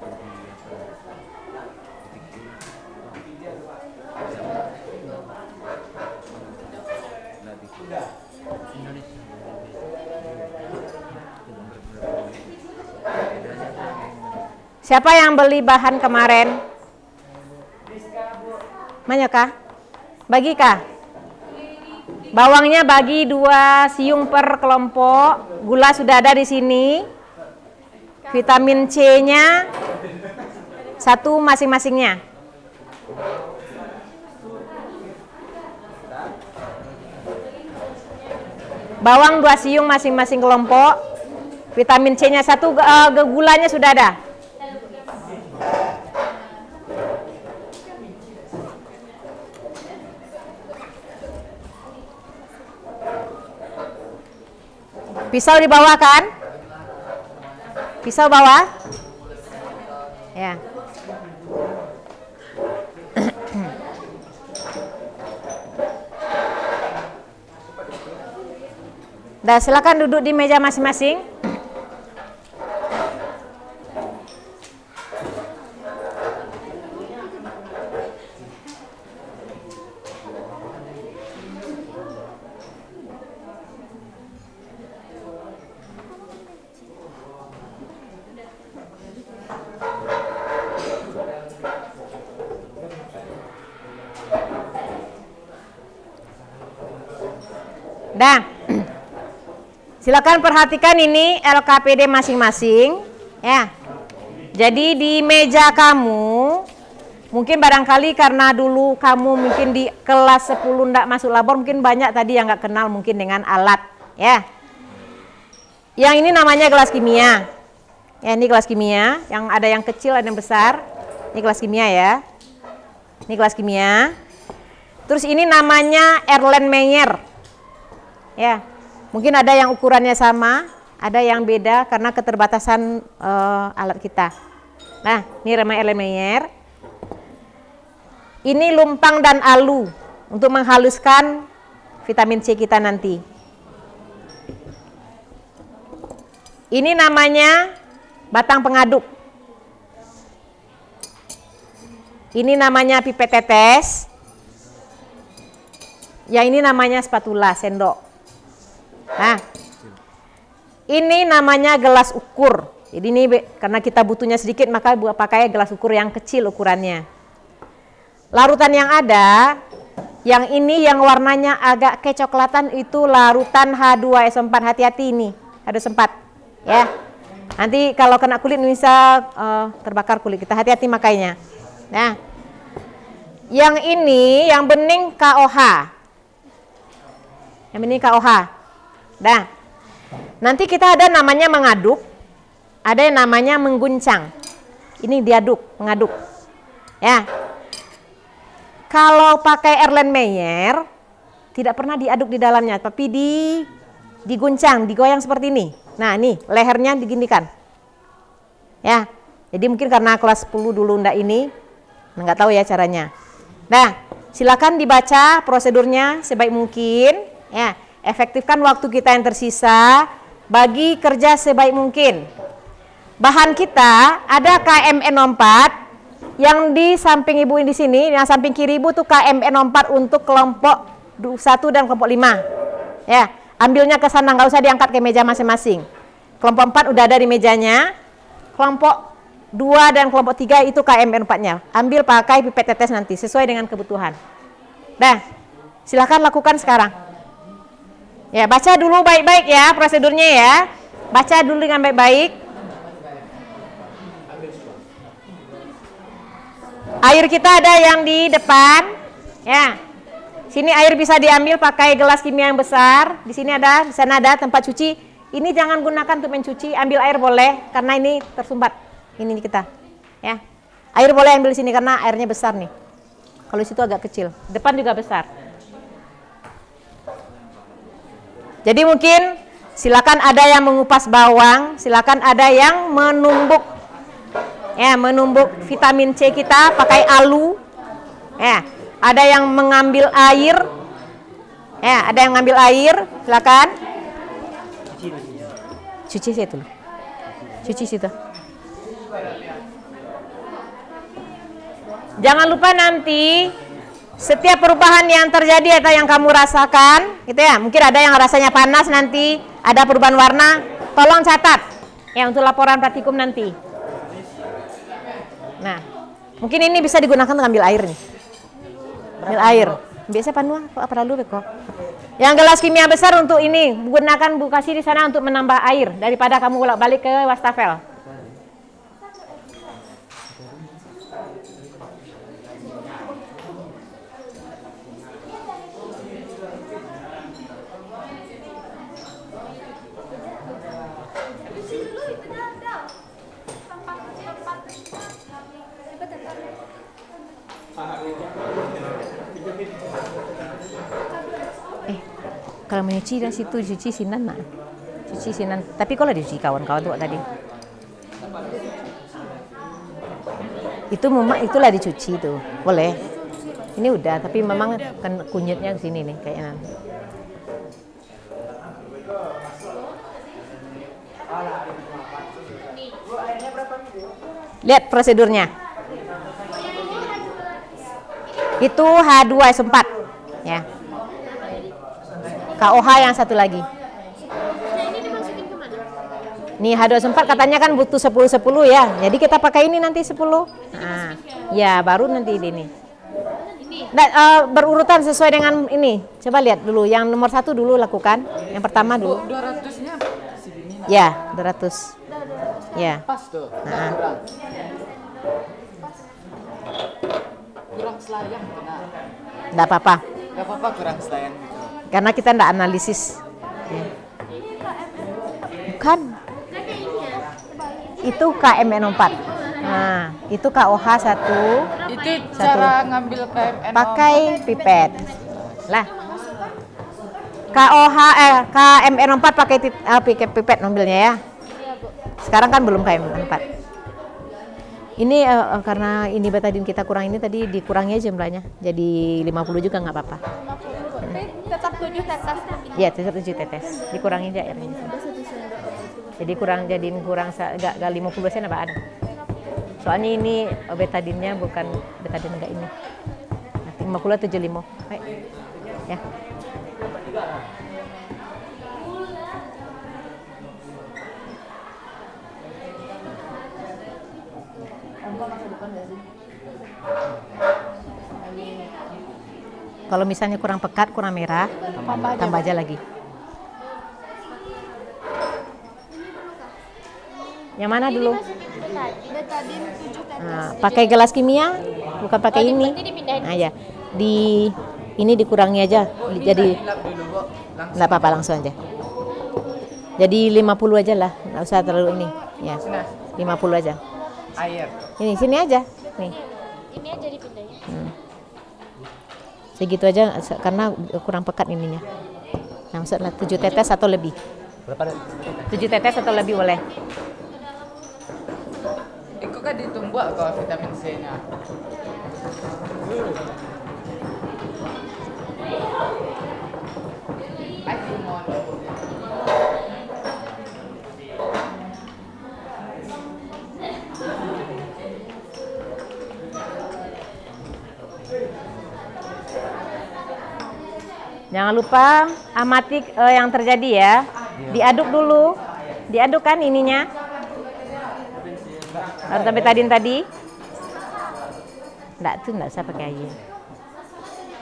Siapa yang beli bahan kemarin? Mana kah? Bagi kah? Bawangnya bagi 2 siung per kelompok. Gula sudah ada di sini. Vitamin C-nya 1 masing-masingnya. Bawang 2 siung masing-masing kelompok. Vitamin C-nya 1, gulanya sudah ada. Pisau di bawah kan? Pisau bawah? Ya. Dah, silakan duduk di meja masing-masing. Dah, silakan perhatikan ini LKPD masing-masing, ya. Jadi di meja kamu, mungkin barangkali karena dulu kamu mungkin di kelas 10 ndak masuk labor, mungkin banyak tadi yang nggak kenal mungkin dengan alat, ya. Yang ini namanya gelas kimia, ya ini gelas kimia, yang ada yang kecil ada yang besar, ini gelas kimia ya, ini gelas kimia. Terus ini namanya Erlenmeyer. Ya, mungkin ada yang ukurannya sama, ada yang beda karena keterbatasan alat kita. Nah, ini namanya Erlenmeyer. Ini lumpang dan alu untuk menghaluskan vitamin C kita nanti. Ini namanya batang pengaduk. Ini namanya pipet tetes. Yang ini namanya spatula, sendok. Nah, ini namanya gelas ukur. Jadi ini karena kita butuhnya sedikit maka pakai gelas ukur yang kecil ukurannya. Larutan yang ada, yang ini yang warnanya agak kecoklatan itu larutan H2SO4. Hati-hati ini, H2SO4 ya. Nanti kalau kena kulit bisa terbakar kulit kita. Hati-hati makanya. Nah, yang ini yang bening KOH. Yang bening KOH. Nah, nanti kita ada namanya mengaduk, ada yang namanya mengguncang. Ini diaduk, mengaduk. Ya. Kalau pakai Erlenmeyer tidak pernah diaduk di dalamnya, tapi diguncang, digoyang seperti ini. Nah, ini lehernya diginikan. Ya. Jadi mungkin karena kelas 10 dulu ndak ini, nggak tahu ya caranya. Nah, silakan dibaca prosedurnya sebaik mungkin. Ya. Efektifkan waktu kita yang tersisa, bagi kerja sebaik mungkin. Bahan kita ada KMN04 yang di samping ibu di sini, yang samping kiri ibu tuh KMN04 untuk kelompok 1 dan kelompok 5. Ya, ambilnya ke sana, nggak usah diangkat ke meja masing-masing. Kelompok 4 udah ada di mejanya. Kelompok 2 dan kelompok 3 itu KMN4-nya. Ambil pakai pipet tetes nanti sesuai dengan kebutuhan. Nah, silahkan lakukan sekarang. Ya, baca dulu baik-baik ya prosedurnya ya. Baca dulu dengan baik-baik. Air kita ada yang di depan. Ya. Sini air bisa diambil pakai gelas kimia yang besar. Di sini ada, di sana ada tempat cuci. Ini jangan gunakan untuk mencuci, ambil air boleh karena ini tersumbat. Ini kita. Ya. Air boleh ambil di sini karena airnya besar nih. Kalau di situ agak kecil. Depan juga besar. Jadi mungkin silakan ada yang mengupas bawang, silakan ada yang menumbuk, ya menumbuk vitamin C kita pakai alu, ya ada yang mengambil air, ya ada yang ngambil air, silakan. Cuci situ, cuci situ. Jangan lupa nanti setiap perubahan yang terjadi atau yang kamu rasakan, gitu ya. Mungkin ada yang rasanya panas nanti, ada perubahan warna, tolong catat ya untuk laporan praktikum nanti. Nah, mungkin ini bisa digunakan untuk ambil air nih. Ambil air. Biasa panua apa dulu kok. Yang gelas kimia besar untuk ini, gunakan Bu kasih di sana untuk menambah air daripada kamu bolak-balik ke wastafel. Kalau mencuci dan situ cuci sinan nak, cuci sinan. Tapi kalau dicuci kawan-kawan tuh tadi, itu memang itulah dicuci tuh, boleh. Ini udah, tapi memang kan kunyitnya ke sini nih kayaknya. Lihat prosedurnya. Itu H2SO4 ya. KOH yang satu lagi. Nih H2SO4 katanya kan butuh 10-10 ya. Jadi kita pakai ini nanti 10. Nah, ya baru nanti ini. Nah, berurutan sesuai dengan ini. Coba lihat dulu yang nomor 1 dulu lakukan. Yang pertama dulu. 200-nya segini. Ya, 200. Ya. Pas tuh. Nah. Kurang selayang benar. Enggak apa-apa. Enggak apa-apa kurang selayang gitu. Karena kita enggak analisis. Ya. Bukan. Itu KMN4. Nah, itu KOH 1. Itu cara ngambil KMN pakai pipet. Lah. KMN4 pakai pipet ngambilnya ya. Sekarang kan belum KMN4. Ini karena ini betadin kita kurang ini tadi dikurangi aja jumlahnya. Jadi 50 juga nggak apa-apa. Tapi tetap 7 tetes. Iya, tetap 7 tetes. Dikurangi aja airnya. Jadi gak 50% apa ada. Soalnya ini betadinnya bukan betadin enggak ini. Nanti 50 75. Baik. Ya. Kalau misalnya kurang pekat, kurang merah, tambah aja lagi. Yang mana dulu? Betadin 7 tetes. Nah, pakai gelas kimia, bukan pakai ini. Nah, ya. Ini dikurangi aja. Jadi Lap dulu, Bu. Langsung. nggak apa-apa langsung aja. Jadi 50 aja lah, nggak usah terlalu ini. Ya, 50 aja. Air. Ini sini aja. Nih. Ini aja dipindahin. Segitu aja karena kurang pekat ininya. Nah, maksudnya 7 tetes atau lebih. Berapa? 7 tetes atau lebih boleh. Itu kan ditumbuk kok vitamin C-nya. Jangan lupa amati yang terjadi ya. Diaduk dulu. Diaduk kan ininya. Harus betadin tadi. Enggak usah pakai air.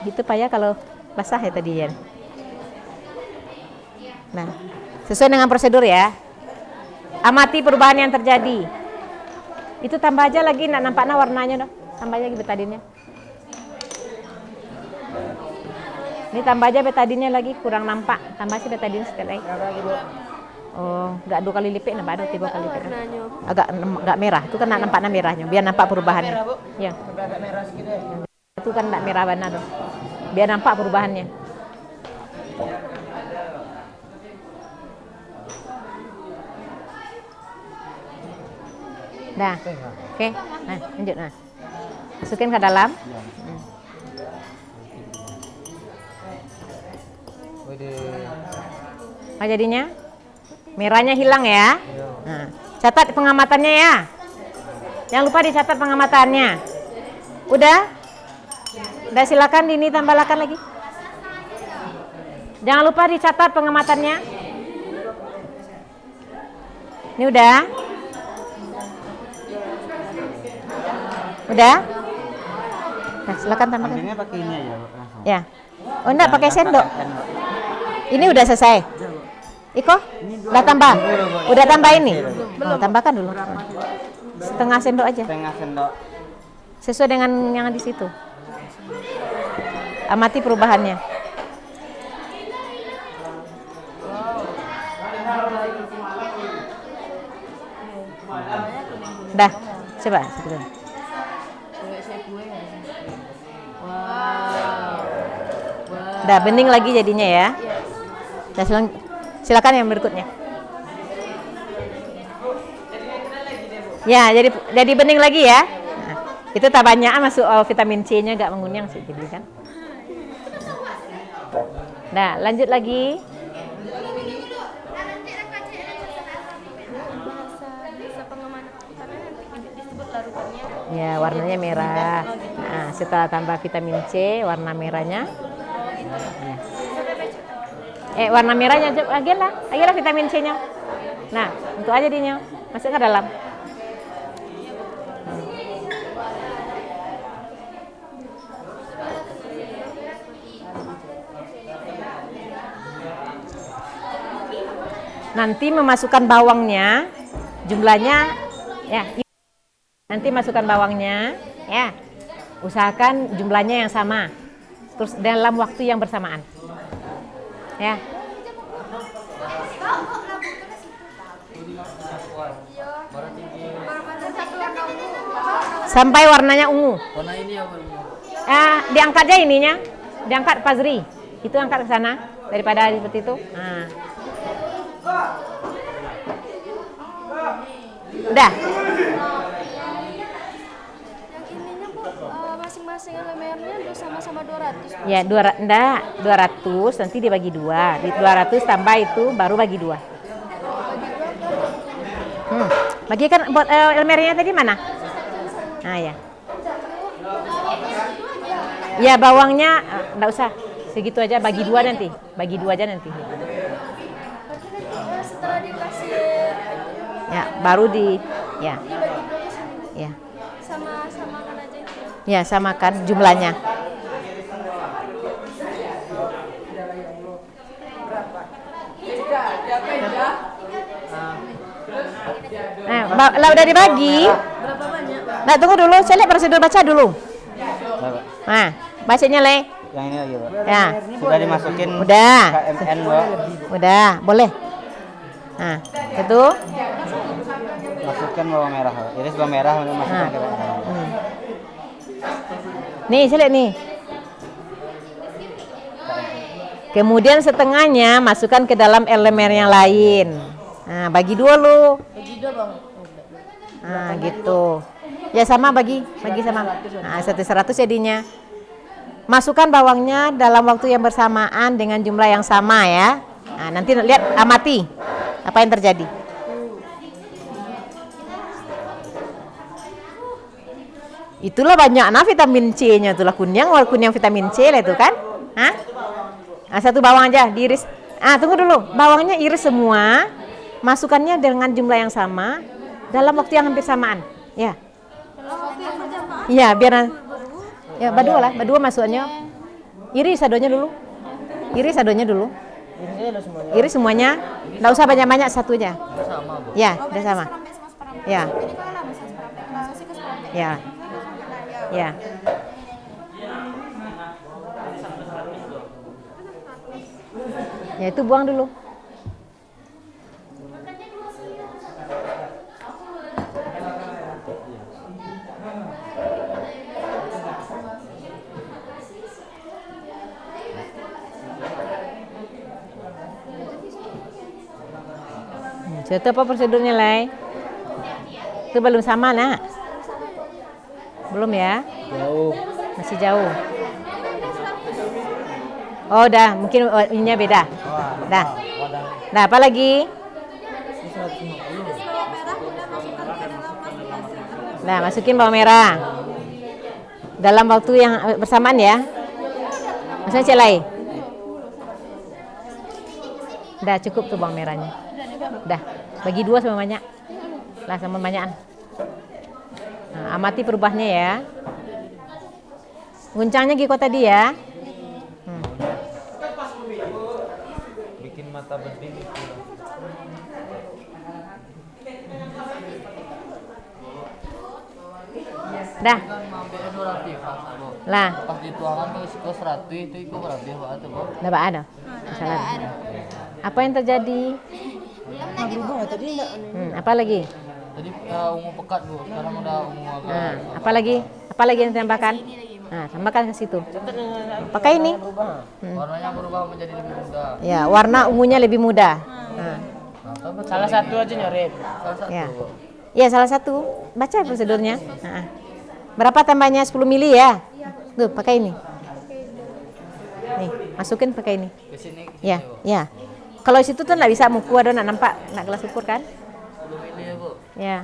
Gitu Pak ya kalau basah ya tadi ya. Nah, sesuai dengan prosedur ya. Amati perubahan yang terjadi. Itu tambah aja lagi, nampaknya warnanya dong. Tambah aja lagi betadinnya. Ini tambah aja betadinnya lagi, kurang nampak. Tambah sih betadin sekali. Oh, enggak 2 kali lipat, nambah ada 3 kali lipat. Agak merah, itu kan nampaknya merahnya, biar nampak perubahannya. Merah, Bu. Ya, Agak merah sedikit ya. itu kan enggak merah benar dong. Biar nampak perubahannya. Dah. Oke. Nah, lanjut nah. Masukin ke dalam. Apa jadinya? Merahnya hilang ya. Nah, catat pengamatannya ya. Jangan lupa dicatat pengamatannya. Udah? Udah silakan Dini tambahkan lagi. Jangan lupa dicatat pengamatannya. Ini udah? Udah? Nah, silakan tambahkan. Ambilnya pakai ini aja, Bu, langsung. Ya. Oh enggak pakai sendok. Ini udah selesai. Iko? Udah tambah? Udah tambah ini? Oh, tambahkan dulu. Setengah sendok aja. Setengah sendok. Sesuai dengan yang di situ. Amati perubahannya. Dah, coba sebentar. Dah bening lagi jadinya ya. Dah silakan yang berikutnya. Ya, jadi bening lagi ya. Nah, itu tak banyak masuk vitamin C-nya enggak mengunyah sih jadi kan. Nah, lanjut lagi. Bahasa pengamatannya nanti disebut larutannya. Ya, warnanya merah. Nah, setelah tambah vitamin C, warna merahnya. Ya. Warna merahnya lagi lah vitamin C-nya. Nah, untuk aja dinya. Masuk ke dalam. Nanti memasukkan bawangnya, jumlahnya ya. Nanti masukkan bawangnya, ya. Usahakan jumlahnya yang sama. Terus dalam waktu yang bersamaan. Ya. Sampai warnanya ungu. Warna ini apa? Diangkat aja ininya. Diangkat Fazri. Itu angkat ke sana daripada seperti itu. Nah. Udah. Yang ininya Bu, masing-masing elemennya sama-sama 200. Ya, 200 nanti dibagi 2. Di 200 tambah itu baru bagi 2. Bagikan buat elmernya tadi mana? Nah ya. Ya bawangnya enggak usah. Segitu aja, bagi dua nanti. Bagi dua aja nanti. Setelah dikasih Ya, baru di ya. dibagi dua ke sini. Ya. Sama kan aja itu. Ya, samakan jumlahnya. Lah udah dibagi. Berapa banyak, Bang? Nah, tunggu dulu. Saya lihat prosedur baca dulu. Nah, bacanya Le. Yang ini lagi, Pak. Ya. Sudah dimasukin Udah. KMN, Pak. Udah, boleh. Nah, itu. Masukkan bawang merah, Pak. Iris bawang merah masukkan ke KMN. Nih, saya lihat nih. Kemudian setengahnya masukkan ke dalam elemen yang lain. Nah, bagi dua lu. Bagi dua, Bang. Nah, gitu. Ya sama bagi sama. Nah, 100 jadinya. Masukkan bawangnya dalam waktu yang bersamaan dengan jumlah yang sama ya. Nah, nanti lihat amati apa yang terjadi. Itulah banyaknya vitamin C-nya, itulah kunyang vitamin C lah itu kan. Hah? Nah, satu bawang aja diiris. Ah, tunggu dulu. Bawangnya iris semua. Masukkannya dengan jumlah yang sama dalam waktu yang hampir samaan. Ya. Iya, biar ya berdua masuknya. Iris adonya dulu. Iris semuanya. Enggak usah banyak-banyak, satu aja. Sama, Bu. Ya, udah sama. Ya. Ya. Ya. Ya, itu buang dulu. Itu apa prosedurnya, Lai? Itu belum sama, nak? Belum ya? Jauh. Masih jauh. Oh, udah. Mungkin ininya beda. Dah. Nah, apa lagi? Nah, masukin bawang merah. Dalam waktu yang bersamaan ya. Maksudnya celai. Udah cukup tuh bawang merahnya. Udah, bagi dua sama banyak. Lah sama banyakan. Nah, amati perubahannya ya. Guncangnya Giko tadi ya. Bikin mata beding itu. Dah. Mampir 200, Pak. Lah, Pas dituangkan ke risiko 100 itu ikut berapa, Pak? Itu, Pak. dah ada. Salah. Apa yang terjadi? Apa lagi? Tadi ungu pekat, Bu. Sekarang udah ungu agak. Nah, apa lagi? Apa lagi yang ditambahkan? Nah, tambahkan ke situ. Pakai ini. Warnanya berubah menjadi lebih muda. Ya, warna ungunya lebih muda. Nah, Salah satu aja nyarip. Salah satu. ya. Ya, salah satu. Baca prosedurnya. Nah, berapa tambahnya? 10 mili ya? Tuh, pakai ini. Nih, masukin pakai ini. Ke sini, Ya, Bu. ya. Kalau situ tuh nggak bisa muku ada nggak nampak, nggak gelas ukur kan? 10 mili ya, Bu. Ya.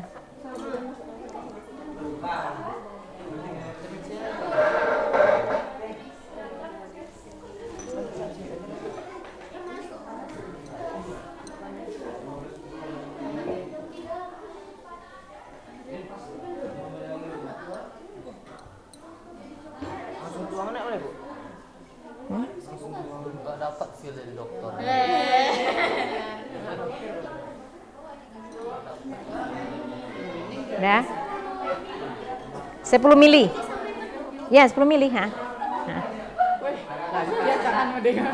Nggak dapat feel dari dokter. Udah. 10 mili. Ya, 10 mili, ha. Nah. Dia jangan mendengar.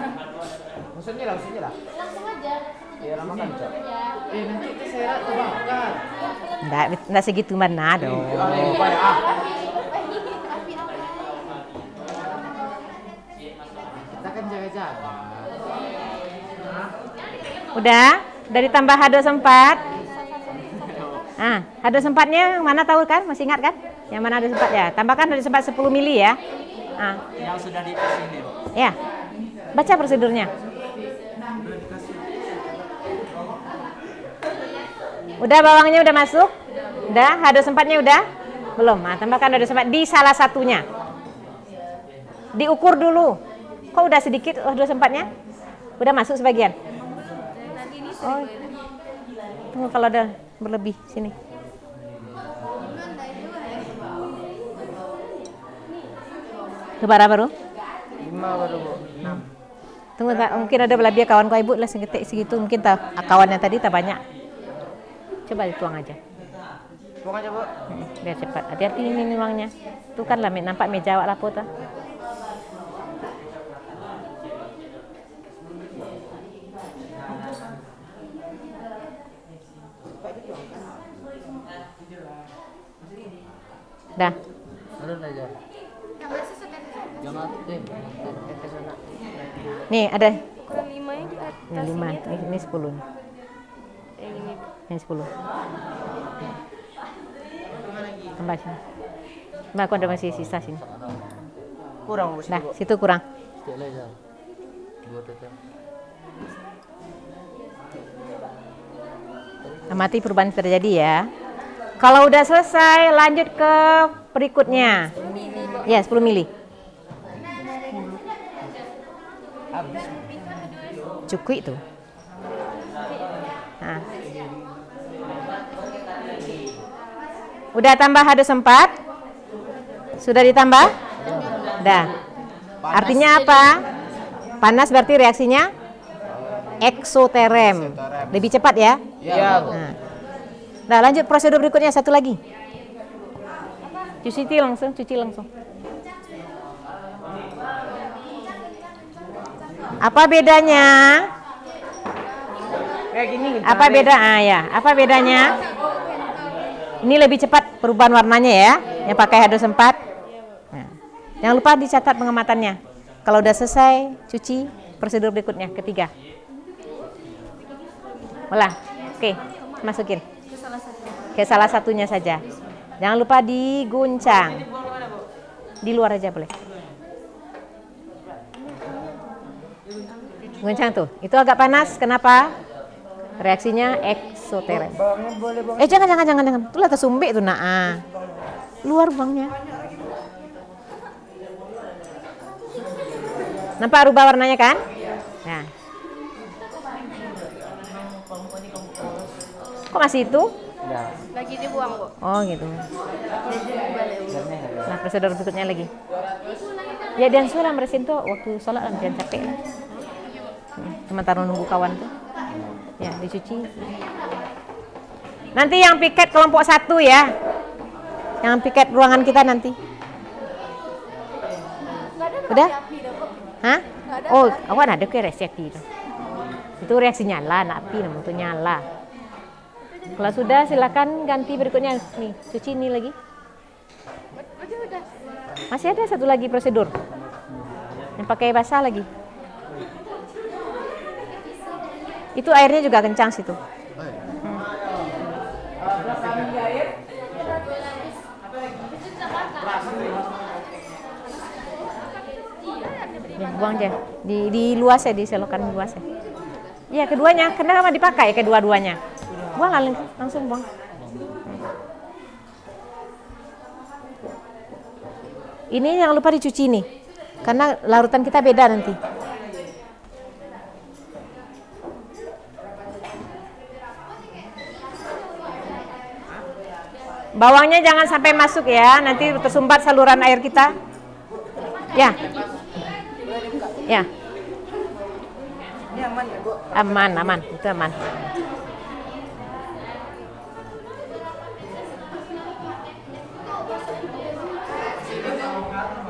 Maksudnya lah. Langsung aja. Ya, lama kan, Cok. Nanti itu saya terbakar. Nggak segitu mana dong. Kita kan jaga-jaga. Udah ditambah H2S4. Ah, H2S4-nya mana tahu kan? Masih ingat kan? Yang mana H2S4 ya? Tambahkan H2S4 10 mili ya. Ah. Yang sudah dikasih. Ya. Baca prosedurnya. Udah bawangnya udah masuk? Udah? H2O4-nya udah? Belum. Nah, tambahkan H2O4 di salah satunya. Diukur dulu. Kok udah sedikit H2O4-nya? Udah masuk sebagian? Oh. Tunggu kalau ada berlebih sini. Keberapa baru? 5 baru Bu. 6. Tunggu tak, mungkin ada berlebih kawan kau ibu lah segetik segitu mungkin kawannya tadi tak banyak. Coba dituang aja. Tuang aja Bu. Biar cepat. Hati-hati ini uangnya. Tuh kan lah nampak meja awak lapo tuh. Dah. Jangan Nih ada Kurang 5 yang di atas. ini 5, ini 10 nih. Ini. Ini 10. Tambah sini. Mbak, aku ada masih sisa sini. kurang Bu. Dah, situ kurang. Amati perubahan terjadi ya. Kalau udah selesai, lanjut ke berikutnya. Ya, 10 mili. Cukup itu. Nah. Udah tambah H2O4? Sudah ditambah? Udah. Artinya apa? Panas berarti reaksinya eksoterem. Lebih cepat ya? Iya Bu. Nah, lanjut prosedur berikutnya satu lagi. Cuci langsung. Apa bedanya? Kayak gini. Apa beda? Apa bedanya? Ini lebih cepat perubahan warnanya ya, yang pakai H2O4. Nah, jangan lupa dicatat pengamatannya. Kalau udah selesai, cuci prosedur berikutnya, ketiga. Olah, oke, masukin. Ke salah satunya saja. Jangan lupa diguncang. Di luar aja boleh. Guncang tuh. Itu agak panas. Kenapa? Reaksinya eksoterem. Jangan. Tuh lah tersumbi tuh nak. Luar bangnya. Nampak rubah warnanya kan? Nah. Kok masih itu? Lagi dibuang, Bu. Oh gitu. Nah, prosedur berikutnya lagi. Ya dan suara bersin tuh waktu sholat jangan capek lah. Sementara nunggu kawan tuh. Ya, dicuci. Nanti yang piket kelompok 1 ya. Yang piket ruangan kita nanti. Udah? Hah? Oh, awan ada ke reaksi itu. Itu reaksi nyala, nak api namanya itu nyala. Kalau sudah silakan ganti berikutnya. Nih, cuci ini lagi. Masih ada satu lagi prosedur. Yang pakai basah lagi. Itu airnya juga kencang situ. Ya, buang aja. Di luas ya, diselokan luas ya. Ya, keduanya. Kenapa dipakai kedua-duanya? Buang langsung buang. Ini jangan lupa dicuci nih. Karena larutan kita beda nanti. Bawangnya jangan sampai masuk ya, nanti tersumbat saluran air kita. Ya. Ya. Ini aman ya Bu? Aman, itu aman.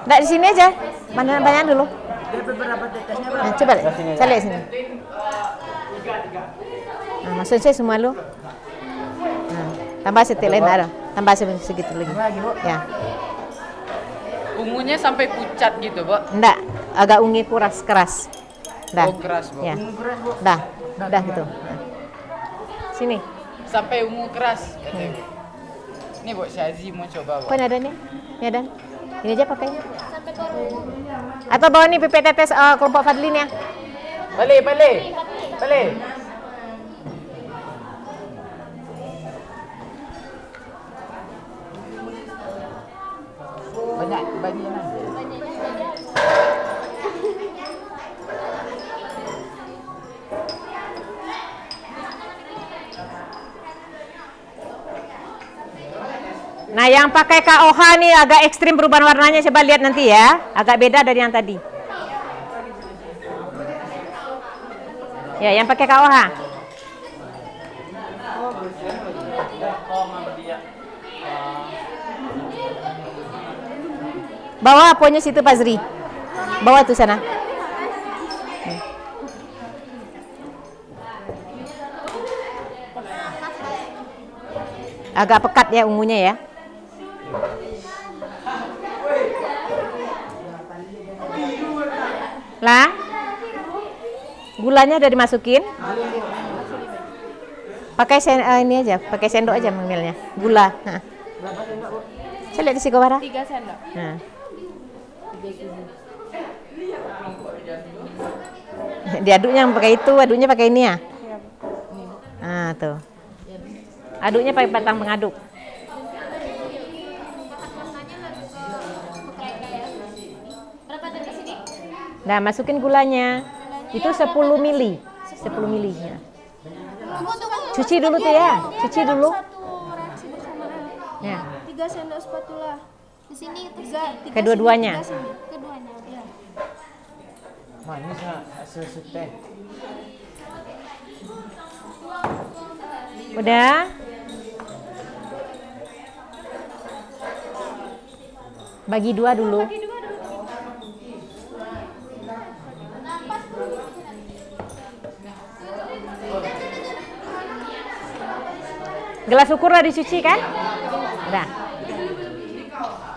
Nggak di sini aja, mana banyak dulu. Ada beberapa tetesnya Pak. Nah, coba saya lihat sini. Nah, maksud saya semua lu. Nah, tambah setik lain ada, tambah segitu lagi. Ya, Ungunya sampai pucat gitu, Bu. enggak, agak ungi keras. Dah. Oh, keras, Bu. Ya, Keras Bu. dah gitu. Nah. Sini, Sampai ungu keras. Ini Bu Syazi mau coba, Bu. kok ada nih? Ya dan, ini aja pakai. Atau bawa nih pipet tetes kelompok Fadlin ya. Balik. Nah, yang pakai KOH nih agak ekstrim perubahan warnanya. Coba lihat nanti ya. Agak beda dari yang tadi. Ya, yang pakai KOH. Bawa aponya situ Pak Zri. Bawa tuh sana. Agak pekat ya ungunya ya. Lah, gulanya udah dimasukin. Pakai ini aja, pakai sendok aja mengambilnya. Gula. Nah. Saya lihat di Sigowara. 3 sendok. Nah. Diaduknya pakai itu, aduknya pakai ini ya. Nah, tuh. Aduknya pakai batang pengaduk. Nah, masukin gulanya. Itu 10 mili. 10 mili ya. Cuci dulu tuh ya. Cuci dulu. Reaksi bersamaan. Ya. 3 sendok spatula. Di sini 3 Kedua-duanya. Keduanya, ya. Manis hasil teh. Udah? Bagi 2 dulu. Gelas ukur udah dicuci kan? Udah.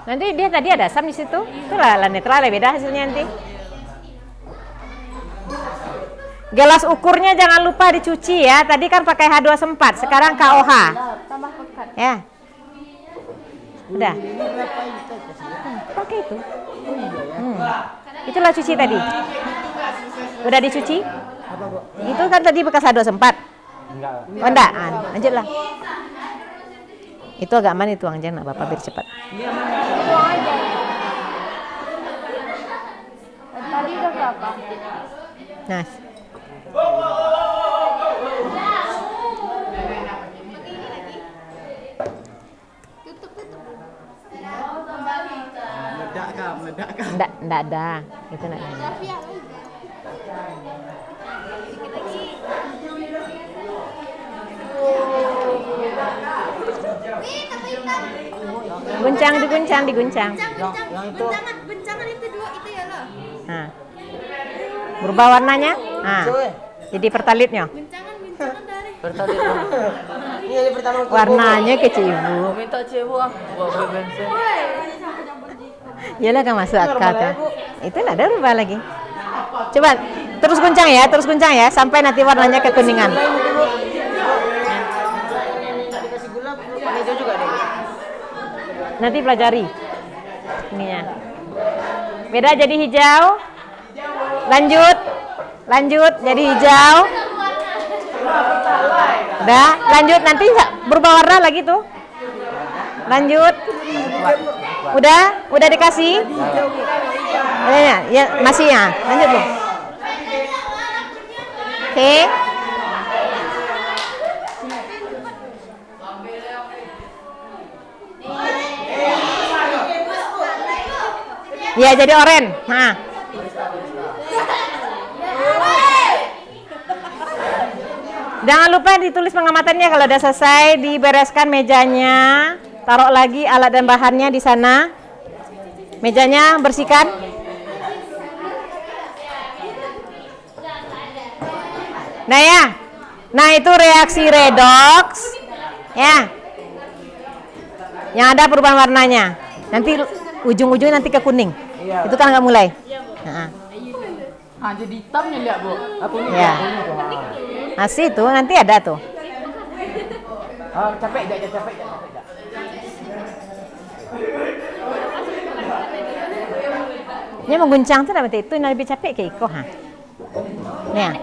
Nanti dia tadi ada asam di situ. Itulah lah netral ya, beda hasilnya nanti. Gelas ukurnya jangan lupa dicuci ya. Tadi kan pakai H2S4, sekarang KOH. Tambah pekat. Ya. Udah. Pakai itu. Itulah cuci tadi. Udah dicuci? Itu kan tadi bekas H2S4. Enggak. Oh enggak, lanjutlah. Itu agak aman itu jangan Bapak biar cepat. Tuang aja. Tadi udah berapa? Nah. Meledak kah? Enggak ada. Itu enggak ada. Diguncang. Yang itu. Bencangan itu 2 itu ya loh. Nah. Berubah warnanya? Nah. Jadi pertalitnya. Bencangan dari. Bertalit. Ini yang pertama. Warnanya kecil Ibu. Minta cebo ah. Buat beli bensin. Iyalah kan masuk akal kan. Itu enggak ada rubah lagi. Coba terus guncang ya sampai nanti warnanya kekuningan. Dikasih gula, hijau juga deh. Nanti pelajari ininya. Beda jadi hijau. Lanjut jadi hijau. Udah, lanjut nanti berubah warna lagi tuh. Lanjut. Udah dikasih? Ya, masih ya. Lanjut loh. Oke. Ya, jadi oranye. Nah. Jangan lupa ditulis pengamatannya kalau udah selesai, dibereskan mejanya, taruh lagi alat dan bahannya di sana. Mejanya bersihkan. Nah ya. Nah, itu reaksi redox. Ya. Yang ada perubahan warnanya. Nanti ujung-ujungnya nanti ke kuning. Itu kan nggak mulai. Nah. Jadi hitamnya lihat Bu. Ya. Masih tuh nanti ada tuh. Capek dah. Ini mengguncang tuh berarti itu lebih capek kayak Iko ha. Nih.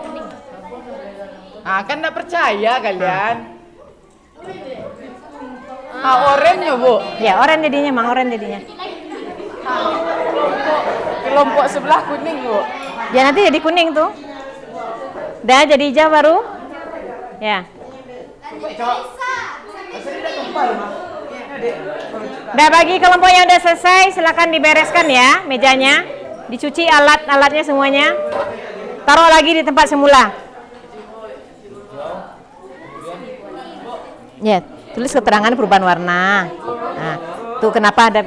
Kan nggak percaya kalian. Oranye Bu. Ya, oranye jadinya, mang oranye jadinya. Kelompok sebelah kuning Bu. Ya nanti jadi kuning tuh. Udah jadi hijau baru. Ya. Nah, bagi kelompok yang udah selesai, silakan dibereskan ya mejanya, dicuci alat-alatnya semuanya, taruh lagi di tempat semula. Ya, tulis keterangan perubahan warna. Nah, tuh kenapa ada.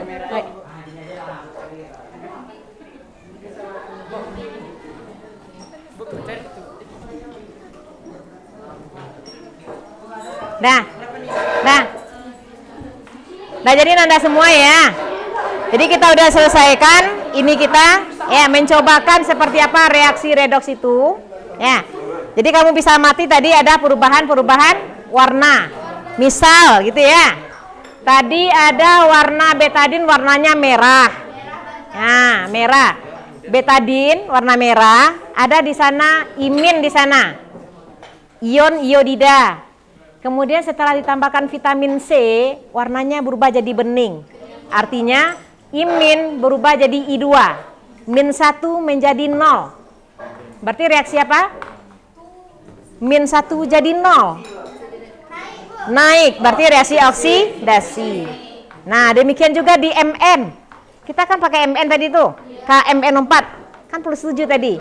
Nah, jadi nanda semua ya. Jadi kita udah selesaikan. Ini kita ya mencobakan seperti apa reaksi redoks itu. Ya. Jadi kamu bisa amati tadi ada perubahan warna. Misal gitu ya. Tadi ada warna betadin warnanya merah. Nah, merah. Betadin warna merah. Ada di sana imin di sana. Ion iodida. Kemudian setelah ditambahkan vitamin C, warnanya berubah jadi bening. Artinya imin berubah jadi I2. Min 1 menjadi 0. Berarti reaksi apa? Min 1 jadi 0. Naik, berarti reaksi oksidasi. Nah, demikian juga di Mn. Kita kan pakai Mn tadi tuh. KMN4 kan plus 7 tadi.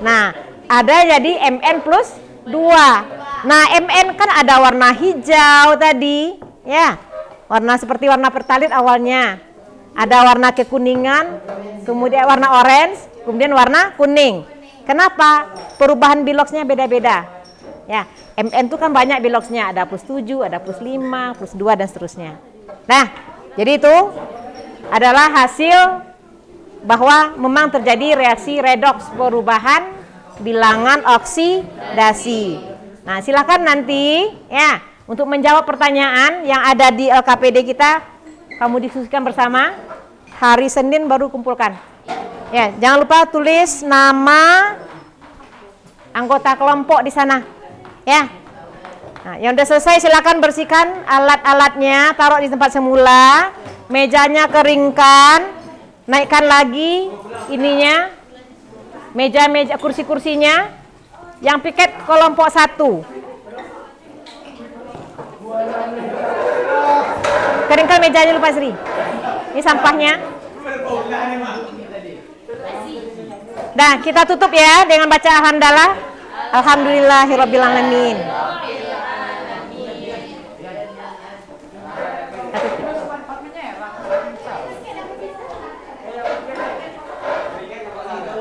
Nah, ada jadi Mn plus 2. Nah, Mn kan ada warna hijau tadi, ya. Warna seperti warna pertalit awalnya. Ada warna kekuningan, kemudian warna orange, kemudian warna kuning. Kenapa? Perubahan biloksnya beda-beda. Ya, Mn itu kan banyak biloksnya, ada plus 7, ada plus 5, plus 2 dan seterusnya. Nah, jadi itu adalah hasil bahwa memang terjadi reaksi redoks perubahan bilangan oksidasi. Nah, silakan nanti ya untuk menjawab pertanyaan yang ada di LKPD kita, kamu diskusikan bersama. Hari Senin baru kumpulkan. Ya, jangan lupa tulis nama anggota kelompok di sana. Ya. Nah, yang udah selesai silakan bersihkan alat-alatnya, taruh di tempat semula, mejanya keringkan, naikkan lagi ininya, meja-meja kursi-kursinya. Yang piket kelompok 1. Keringkan mejanya lupa Sri. Ini sampahnya. Nah, kita tutup ya dengan baca alhamdulillah. Alhamdulillahirabbil alamin.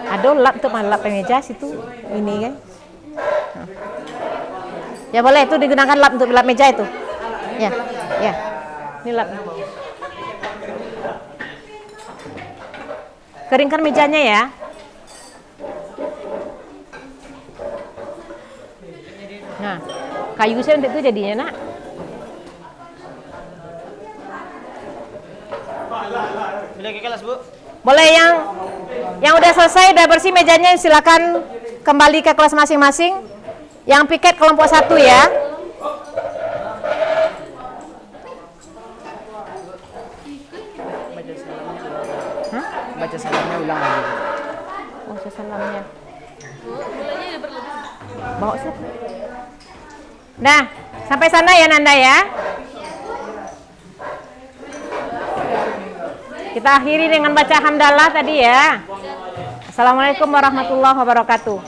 Ada lap untuk lap meja situ ini kan. Ya boleh, itu digunakan lap untuk lap meja itu. Ya, ya. Ini lap. Keringkan mejanya ya. Nah, kayu saya untuk itu jadinya nak. Boleh ke kelas, Bu? Boleh yang udah selesai, udah bersih mejanya silakan kembali ke kelas masing-masing. Yang piket kelompok 1 ya. Hah? Baca salamnya ulang lagi. Oh, salamnya. Bawa siap. Nah, sampai sana ya Nanda ya. Kita akhiri dengan baca hamdalah tadi ya. Assalamualaikum warahmatullahi wabarakatuh.